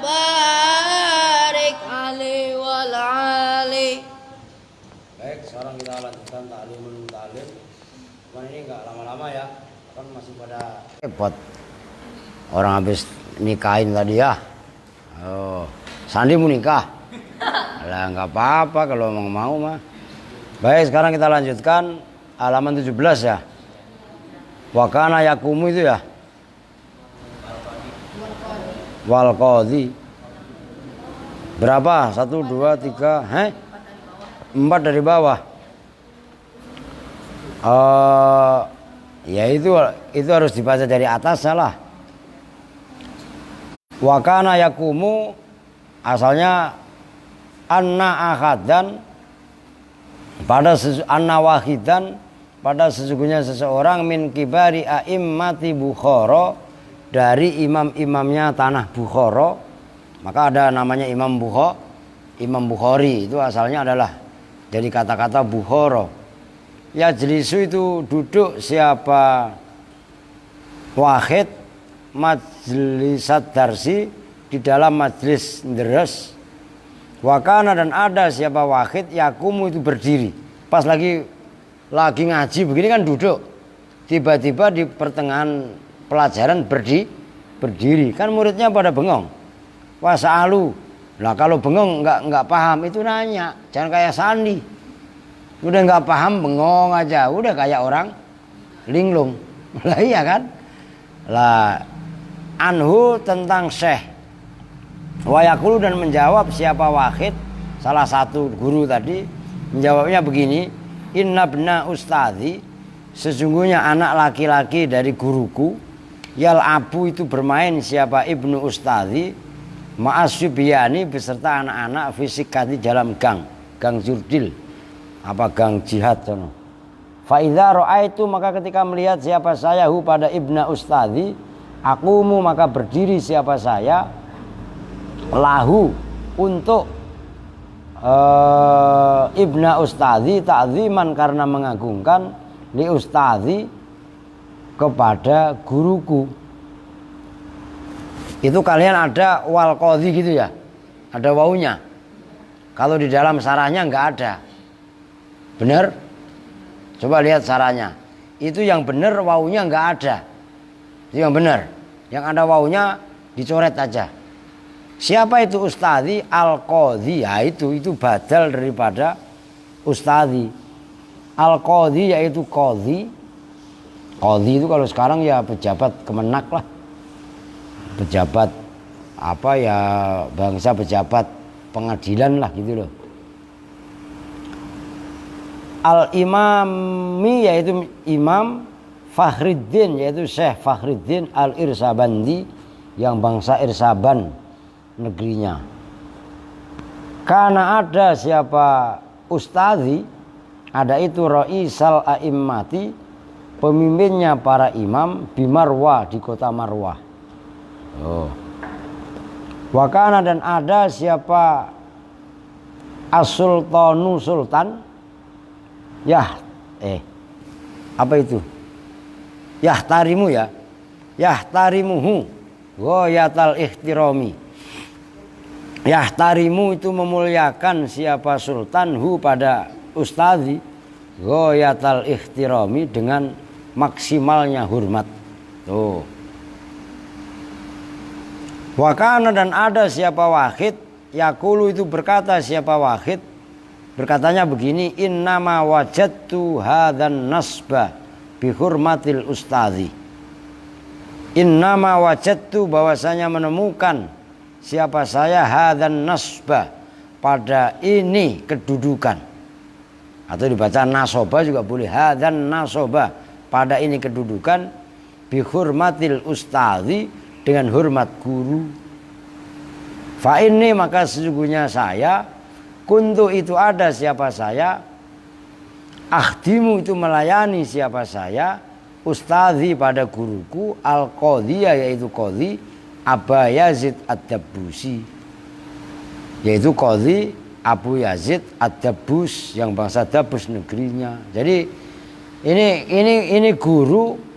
barik alaihi wal ali. Baik, sekarang kita lanjutkan ta'limul ta'lim. Cuman ini enggak lama-lama ya, kan masih pada repot. Orang habis nikahin tadi ya. Oh, Sandi mau nikah. Lah enggak apa-apa kalau mau mah. Baik, sekarang kita lanjutkan halaman 17 ya. Wa kana yakumu itu ya. Wal qadhi. Berapa? 1 2 3, 4 dari bawah. Ya itu harus dibaca dari atas salah. Wa kana yakumu asalnya anna akhadan anna wahidan pada sesungguhnya seseorang min kibari a'immati Bukhara dari imam-imamnya tanah Bukhara. Maka ada namanya Imam Bukhari itu asalnya adalah dari kata-kata Bukhara. Ya jelisu itu duduk siapa wahid majlisat darsi di dalam majlis deres. Wakana dan ada siapa wahid yakumu itu berdiri. Pas lagi ngaji begini kan duduk. Tiba-tiba di pertengahan pelajaran berdiri. Kan muridnya pada bengong. Wasa'alu. Nah kalau bengong nggak paham itu nanya. Jangan kayak Sandi. Udah nggak paham bengong aja. Udah kayak orang linglung. Lah iya kan? Lah anhu tentang Syekh. Wayakulu dan menjawab siapa wahid salah satu guru tadi menjawabnya begini, inna bna ustadzi sesungguhnya anak laki-laki dari guruku yal abu itu bermain siapa ibnu ustadzi ma'asyubiyani beserta anak-anak fisikati dalam gang jurdil apa gang jihad sono. Fa idza ra'aitu maka ketika melihat siapa saya hu pada ibna ustadzi akumu maka berdiri siapa saya lahu untuk ibna ustadzi ta'ziman karena mengagungkan li ustadzi kepada guruku. Itu kalian ada wal qadhi gitu ya, ada wawunya. Kalau di dalam sarahnya nggak ada. Benar? Coba lihat sarahnya. Itu yang benar wawunya nggak ada. Itu yang benar. Yang ada wawunya dicoret aja. Siapa itu ustadzi? Al-qadhi, ya itu badal daripada ustadzi. Al-qadhi yaitu qadhi. Qadhi itu kalau sekarang ya pejabat kemenak lah. Pejabat apa ya bangsa pejabat pengadilan lah gitu loh. Al-imami yaitu imam Fakhriddin yaitu Syekh Fakhriddin Al-Irsabandi yang bangsa Irsaban negerinya. Karena ada siapa ustadzi ada itu raisal a'immati pemimpinnya para imam di Marwah di kota Marwah. Wakana dan ada siapa as-sultanu sultan apa itu yahtarimu ya yahtarimuhu ghayatal ihtirami. Yahtarimu itu memuliakan siapa sultanhu pada ustadzi ghayatal ihtirami dengan maksimalnya hormat. Tuh. Wakana dan ada siapa wahid yakulu itu berkata siapa wahid berkatanya begini innama wajadtu hadzan nasba bihurmatil ustadzi. Innama wajadtu bahwasanya menemukan siapa saya hadzan nasba pada ini kedudukan atau dibaca nasoba juga boleh hadzan nasoba pada ini kedudukan bihurmatil ustadzi dengan hormat guru. Fa ini maka sesungguhnya saya kuntu itu ada siapa saya akhdimu itu melayani siapa saya ustadzi pada guruku al-qadhiyah yaitu qadhi Aba Yazid Ad-Dabbusi yaitu qadhi Abu Yazid Ad-Dabbus yang bangsa Dabbus negerinya. Jadi ini guru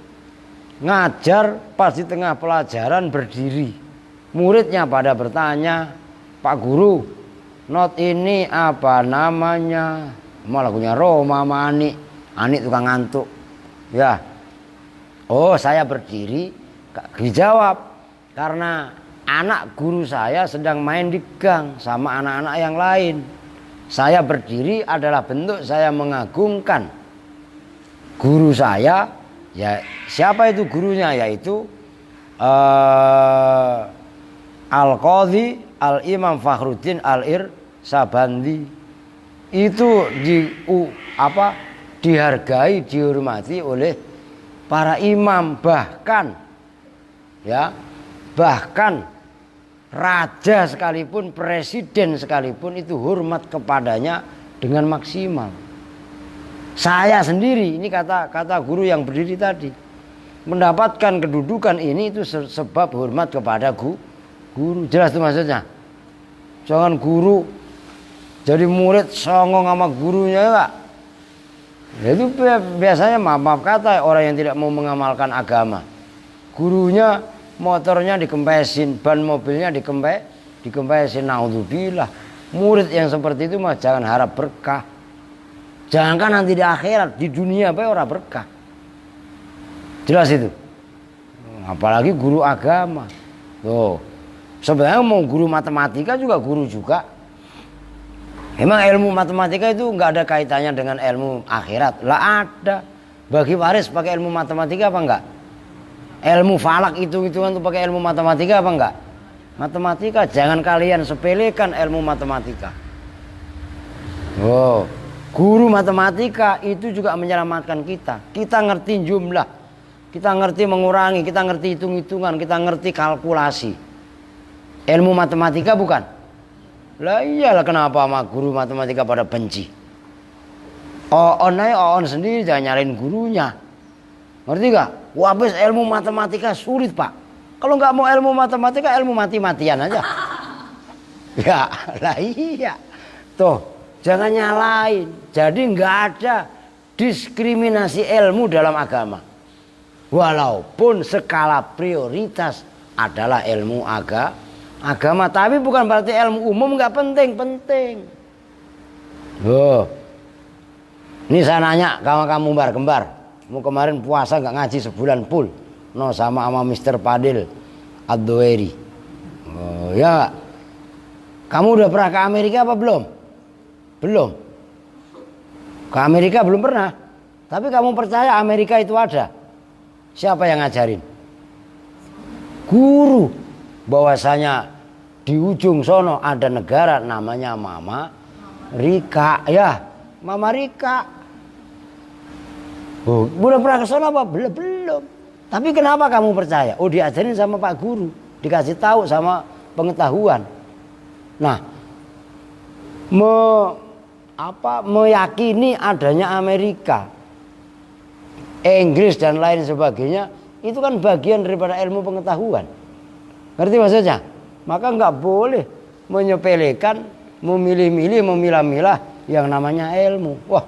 ngajar pas di tengah pelajaran berdiri. Muridnya pada bertanya, Pak Guru, not ini apa namanya? Mau lagunya Roma sama Ani tukang ngantuk. Ya. Oh, saya berdiri. Dijawab, karena anak guru saya sedang main di gang sama anak-anak yang lain. Saya berdiri adalah bentuk saya mengagungkan guru saya. Ya, siapa itu gurunya? Yaitu Al-Qadhi Al-Imam Fakhruddin Al-Irsabandi. Itu dihargai, dihormati oleh para imam, bahkan raja sekalipun, presiden sekalipun itu hormat kepadanya dengan maksimal. Saya sendiri, ini kata guru yang berdiri tadi, mendapatkan kedudukan ini itu sebab hormat kepada guru. Jelas itu maksudnya. Jangan guru jadi murid songong sama gurunya, Pak. Itu biasanya maaf kata orang yang tidak mau mengamalkan agama. Gurunya motornya dikempesin, ban mobilnya dikempesin. Naudzubillah. Murid yang seperti itu mah jangan harap berkah. Jangankan nanti di akhirat, di dunia bae ora berkah. Jelas itu. Apalagi guru agama. Tuh. Sebenarnya mau guru matematika juga guru juga. Emang ilmu matematika itu nggak ada kaitannya dengan ilmu akhirat? Lah ada. Bagi waris pakai ilmu matematika apa enggak? Ilmu falak hitung-hitungan itu pakai ilmu matematika apa enggak? Matematika, jangan kalian sepelekan ilmu matematika. Oh, guru matematika itu juga menyelamatkan kita. Kita ngerti jumlah, kita ngerti mengurangi, kita ngerti hitung-hitungan, kita ngerti kalkulasi. Ilmu matematika bukan? Lah iyalah, kenapa sama guru matematika pada benci? Oon sendiri jangan nyalain gurunya. Ngerti gak? Wah, habis ilmu matematika sulit, Pak. Kalau nggak mau ilmu matematika, ilmu mati-matian aja. Ya, lah iya. Tuh, jangan nyalain. Jadi nggak ada diskriminasi ilmu dalam agama. Walaupun skala prioritas adalah ilmu agama, tapi bukan berarti ilmu umum nggak penting. Oh, ini saya nanya kamu kembar, mau kemarin puasa nggak ngaji sebulan full, no sama Mr. Padil Ad-Doeri. Oh ya, kamu udah pernah ke Amerika apa belum? Belum. Ke Amerika belum pernah. Tapi kamu percaya Amerika itu ada? Siapa yang ngajarin? Guru. Bahwasanya di ujung sono ada negara namanya Mama Rika, ya, Mama Rika. Oh, udah pernah ke sono apa? Belum. Tapi kenapa kamu percaya? Oh, diajarin sama Pak Guru, dikasih tahu sama pengetahuan. Nah, meyakini adanya Amerika, Inggris dan lain sebagainya, itu kan bagian daripada ilmu pengetahuan. Ngerti maksudnya? Maka nggak boleh menyepelekan, memilih-milih, memilah-milah yang namanya ilmu. Wah,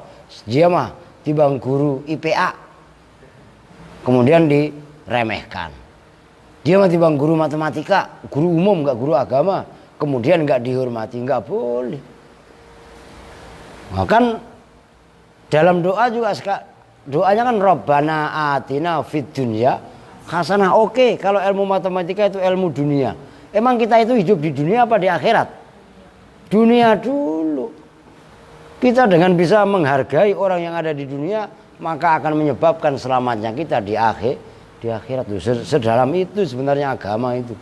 dia mah tibang guru IPA, kemudian diremehkan. Dia mah tibang guru matematika, guru umum nggak guru agama, kemudian nggak dihormati, nggak boleh. Nah, kan dalam doa juga doanya kan Rabbana atina fid dunya hasanah. Oke, kalau ilmu matematika itu ilmu dunia. Emang kita itu hidup di dunia apa di akhirat? Dunia dulu. Kita dengan bisa menghargai orang yang ada di dunia, maka akan menyebabkan selamatnya kita di akhirat. Sedalam itu sebenarnya agama itu.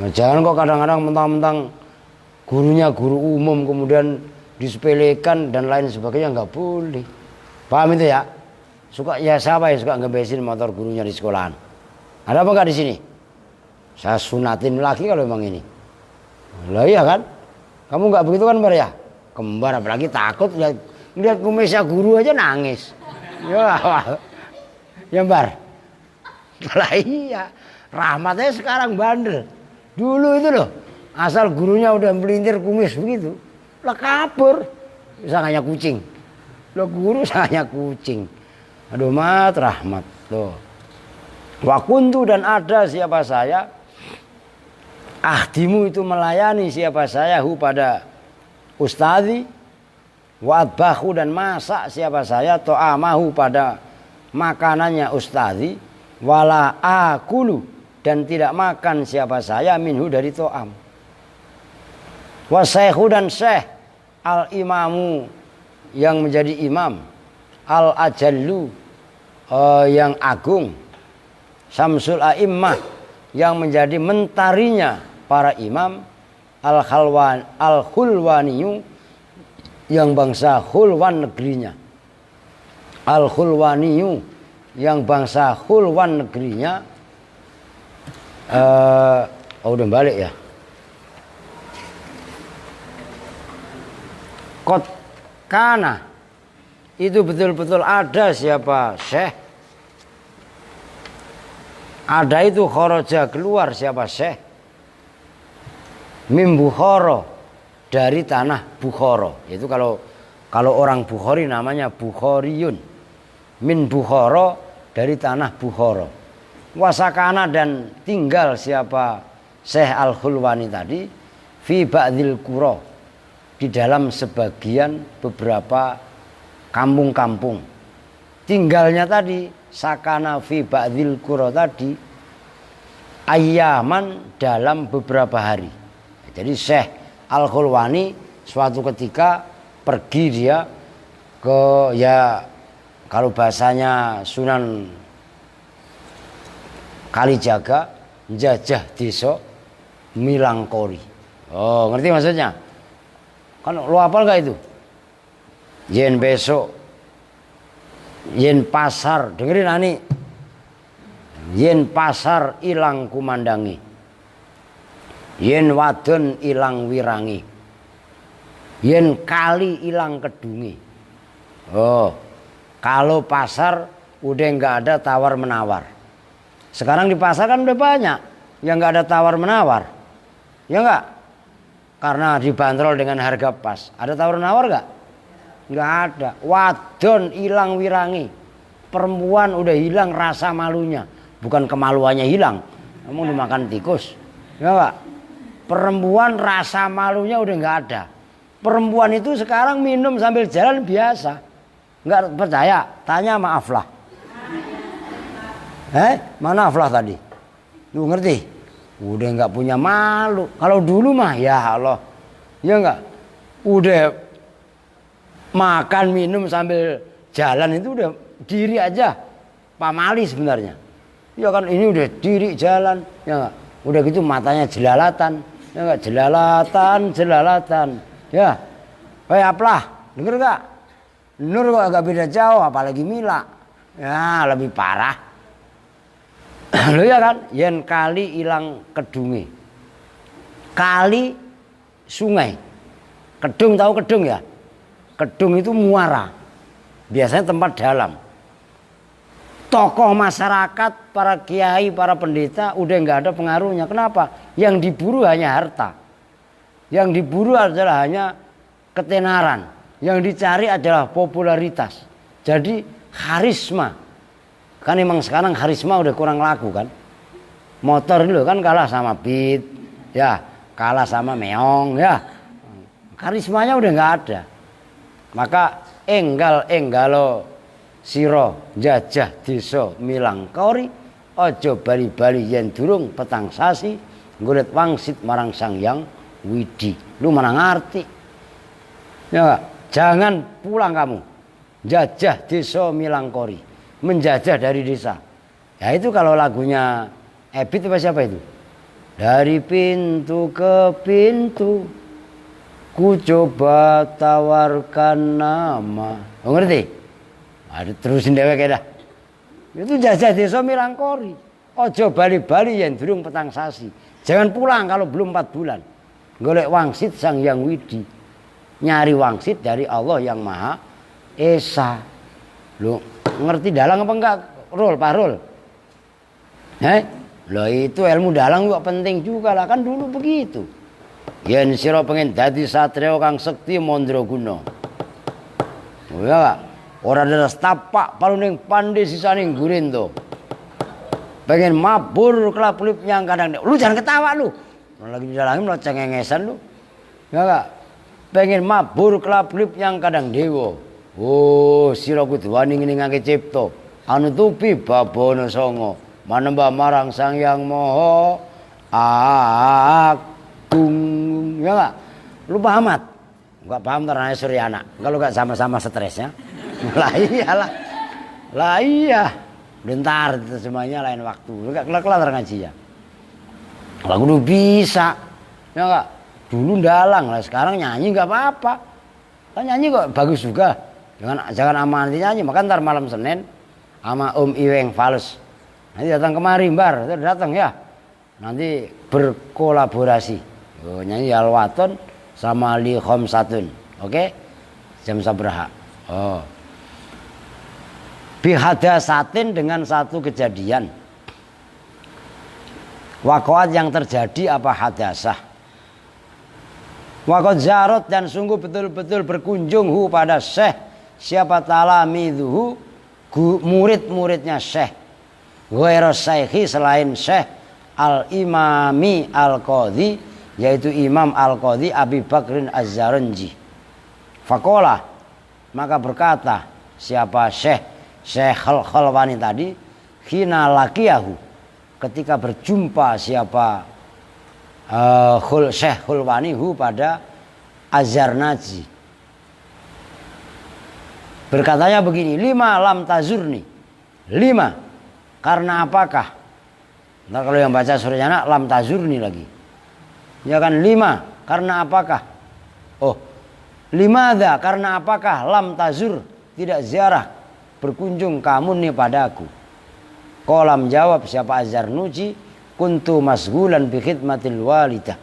Nah, jangan kok kadang-kadang mentang-mentang gurunya guru umum kemudian disepelekan dan lain sebagainya, nggak boleh. Paham itu ya? Siapa yang suka ngebesin motor gurunya di sekolahan? Ada apa enggak di sini? Saya sunatin lagi kalau memang ini. Lah iya kan? Kamu enggak begitu kan, Bar ya? Kembar apalagi takut lihat kumisnya guru aja nangis. Ya, Bar. Lah iya. Rahmatnya sekarang bandel. Dulu itu loh, asal gurunya udah melintir kumis begitu, lah kabur. Sanganya kucing. Lah guru sanganya kucing. Aduh, rahmat tuh. Wakuntu dan ada siapa saya Ahdimu itu melayani siapa saya hu pada ustadzi, wa adbahu dan masak siapa saya to'amahu pada makanannya ustadzi, wala akulu dan tidak makan siapa saya minhu dari to'am. Wa syekhu dan syekh al imamu yang menjadi imam, al ajallu yang agung, Syamsul A'immah yang menjadi mentarinya para imam, al khulwaniyu yang bangsa Khulwan negerinya, al khulwaniyu yang bangsa Khulwan negerinya. Udah balik ya. Qad kana itu betul-betul ada siapa syekh. Ada itu kharaja keluar siapa syekh. Mim Bukhara dari tanah Bukhara. Itu kalau orang Bukhari namanya Bukhariyun. Min Bukhara dari tanah Bukhara. Wasakana dan tinggal siapa Syekh Al-Khulwani tadi fi ba'dil qura di dalam sebagian beberapa kampung-kampung. Tinggalnya tadi sakana fi ba'dil qura tadi ayyaman dalam beberapa hari. Jadi Syekh Al-Khulwani suatu ketika pergi dia ke, ya kalau bahasanya Sunan Kalijaga, njajah desa Milangkori. Oh, ngerti maksudnya? Kan lo hafal gak itu? Yen besok, yen pasar, dengerin ani. Yen pasar ilang kumandangi, yen wadon ilang wirangi, yen kali ilang kedungi. Oh, kalau pasar udah nggak ada tawar menawar. Sekarang di pasar kan udah banyak yang nggak ada tawar menawar, ya nggak? Karena dibanderol dengan harga pas. Ada tawar menawar nggak? Nggak ada. Wadon ilang wirangi, perempuan udah hilang rasa malunya, bukan kemaluannya hilang, kamu dimakan tikus, ya nggak? Perempuan rasa malunya udah nggak ada. Perempuan itu sekarang minum sambil jalan biasa. Nggak percaya? Tanya sama Aflah. Mana Aflah tadi? Lu ngerti? Udah nggak punya malu. Kalau dulu mah ya Allah, ya nggak? Udah makan minum sambil jalan itu udah diri aja pamali sebenarnya. Ya kan ini udah diri jalan, ya nggak? Udah gitu matanya jelalatan, ya nggak? Jelalatan. Ya, Aflah, denger nggak? Nur kok agak beda jauh, apalagi Mila. Ya lebih parah. Lo ya kan, yen kali ilang kedungi. Kali sungai. Kedung, tahu kedung ya? Kedung itu muara. Biasanya tempat dalam. Tokoh masyarakat, para kiai, para pendeta udah nggak ada pengaruhnya. Kenapa? Yang diburu hanya harta. Yang diburu adalah hanya ketenaran. Yang dicari adalah popularitas. Jadi karisma. Kan emang sekarang karisma udah kurang laku kan. Motor dulu kan kalah sama Beat, ya kalah sama Meong, ya karismanya udah nggak ada. Maka enggalo siro jajah desa Milangkori, ojo bali-bali yen durung petang sasi ngurit wangsit marang Sang Hyang Widi. Lu mana ngerti? Ya, jangan pulang kamu. Jajah desa Milangkori. Menjajah dari desa. Ya itu kalau lagunya Ebit apa siapa itu? Dari pintu ke pintu ku coba tawarkan nama. Oh, ngerti? Ada terusin dheweke dah. Itu jajah desa Milangkori. Ojo bali-bali yen durung petang sasi. Jangan pulang kalau belum 4 bulan. Golek wangsit Sang Hyang Widi. Nyari wangsit dari Allah yang Maha Esa. Lu ngerti dalang apa enggak? Pak Rul. Loh itu ilmu dalang juga penting juga lah, kan dulu begitu. Yen sira pengen dadi satria kang sekti mandraguna. Oh ya, ora ada tapak paluning pandai sisaning gurin to. Pengen mabur kelap-kelip yang kadang. Lu jangan ketawa lu. lagi di dalam lo cengengesan lu. Ya enggak? Pengen mabur klap-klip yang kadang dewa. Oh, sira kudu wani ngene cipta. Anu tupi babono songo. Manembah marang Sang Hyang Maha Agung. Ya enggak? Lu paham mat? Enggak paham terane Suryana. Kalau enggak sama-sama stresnya. Lah iyalah. Lah iya. Bentar itu semuanya lain waktu. Enggak kelar-kelar ngaji ya. Lagu udah bisa. Ya enggak? Dulu dalang lah, sekarang nyanyi nggak apa-apa. Kan nyanyi kok bagus juga. Jangan ama nanti nyanyi. Maka ntar malam Senin sama Om Iweng Fals nanti datang kemari Mbar, datang ya. Nanti berkolaborasi. Nyanyi Alwaton sama Li Khomsatun. Oke? Jam sabraha. Oh. Bihadasatin dengan satu kejadian. Waqa'at yang terjadi apa hadasah. Waqad zarat dan sungguh betul-betul berkunjung pada Syekh siapa talamidhu murid-muridnya Syekh ghairu Syekhi selain Syekh al-Imami al-Qadhi yaitu Imam al-Qadhi Abi Bakrin Az-Zaranji. Faqala maka berkata siapa Syekh Khalwani tadi hina laqiyahu ketika berjumpa siapa Syekh Khulwani pada Az-Zarnaji. Berkatanya begini, 5 lam tazurni. 5 karena apakah? Nah kalau yang baca Suryana lam tazurni lagi. Ya kan 5 karena apakah? Oh, 5 karena apakah lam tazur tidak ziarah berkunjung kamu nih padaku. Kolam jawab siapa Az-Zarnuji. Kuntu masghulan bi khidmatil walidah.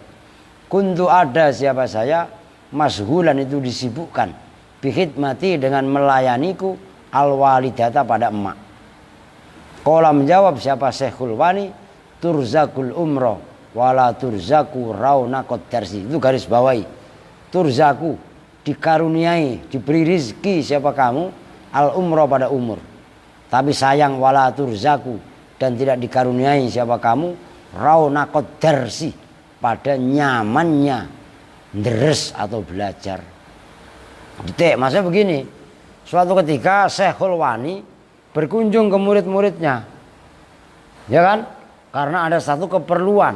Kuntu ada siapa saya masghulan itu disibukkan bi khidmati dengan melayaniku al walidata pada emak. Qala menjawab siapa Syekhul Wani turzakul umroh wala turzaku raunaqad darsi. Itu garis bawahi. Turzaku dikaruniai, diberi rizki siapa kamu al umroh pada umur. Tapi sayang wala turzaku dan tidak dikaruniai siapa kamu raunaqad darsi pada nyamannya deres atau belajar. Detik, maksudnya begini. Suatu ketika Syekhul Wani berkunjung ke murid-muridnya. Ya kan? Karena ada satu keperluan.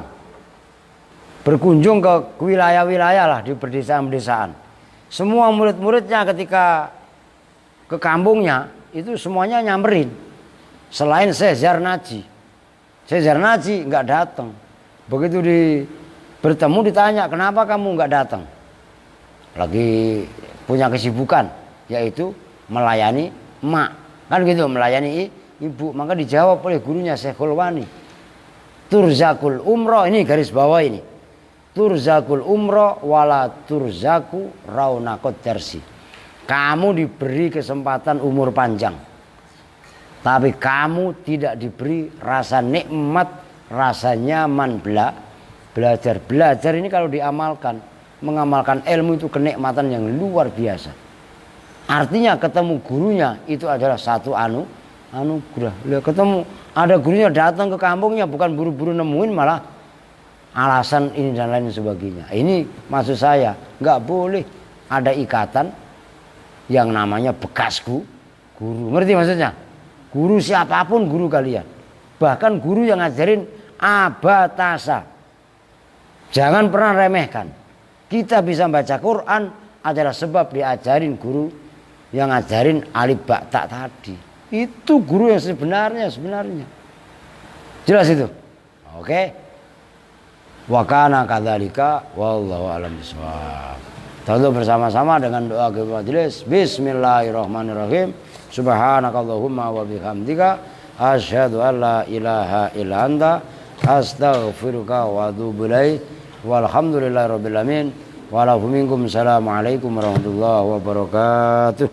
Berkunjung ke wilayah-wilayah lah di pedesaan-pedesaan. Semua murid-muridnya ketika ke kampungnya itu semuanya nyamperin. Selain Syekh Zarnaji. Syekh Zarnaji nggak datang. Begitu bertemu ditanya, kenapa kamu nggak datang? Lagi punya kesibukan, yaitu melayani emak. Kan gitu, melayani ibu. Maka dijawab oleh gurunya Syekhul Wani. Turzakul umroh, ini garis bawah ini. Turzakul umroh wala turzaku raunaqad darsi. Kamu diberi kesempatan umur panjang. Tapi kamu tidak diberi rasa nikmat, rasa nyaman belajar. Belajar ini kalau diamalkan, mengamalkan ilmu itu kenikmatan yang luar biasa. Artinya ketemu gurunya itu adalah satu anugerah. Ketemu ada gurunya datang ke kampungnya bukan buru-buru nemuin malah alasan ini dan lain sebagainya. Ini maksud saya nggak boleh ada ikatan yang namanya bekas guru. Ngerti maksudnya? Guru siapapun guru kalian. Bahkan guru yang ngajarin abatasa. Jangan pernah remehkan. Kita bisa baca Quran adalah sebab diajarin guru yang ngajarin alif ba ta tadi. Itu guru yang sebenarnya. Jelas itu? Oke. Wa kana kadzalika wallahu a'lam bishawab. Tentu bersama-sama dengan doa ke majelis. Bismillahirrahmanirrahim. Subhanakallahumma wa bihamdika asyhadu an la ilaha illa anta astaghfiruka wa atubu ilaik. Walhamdulillahirabbil alamin. Wa lakum minkum. Assalamualaikum warahmatullahi wabarakatuh.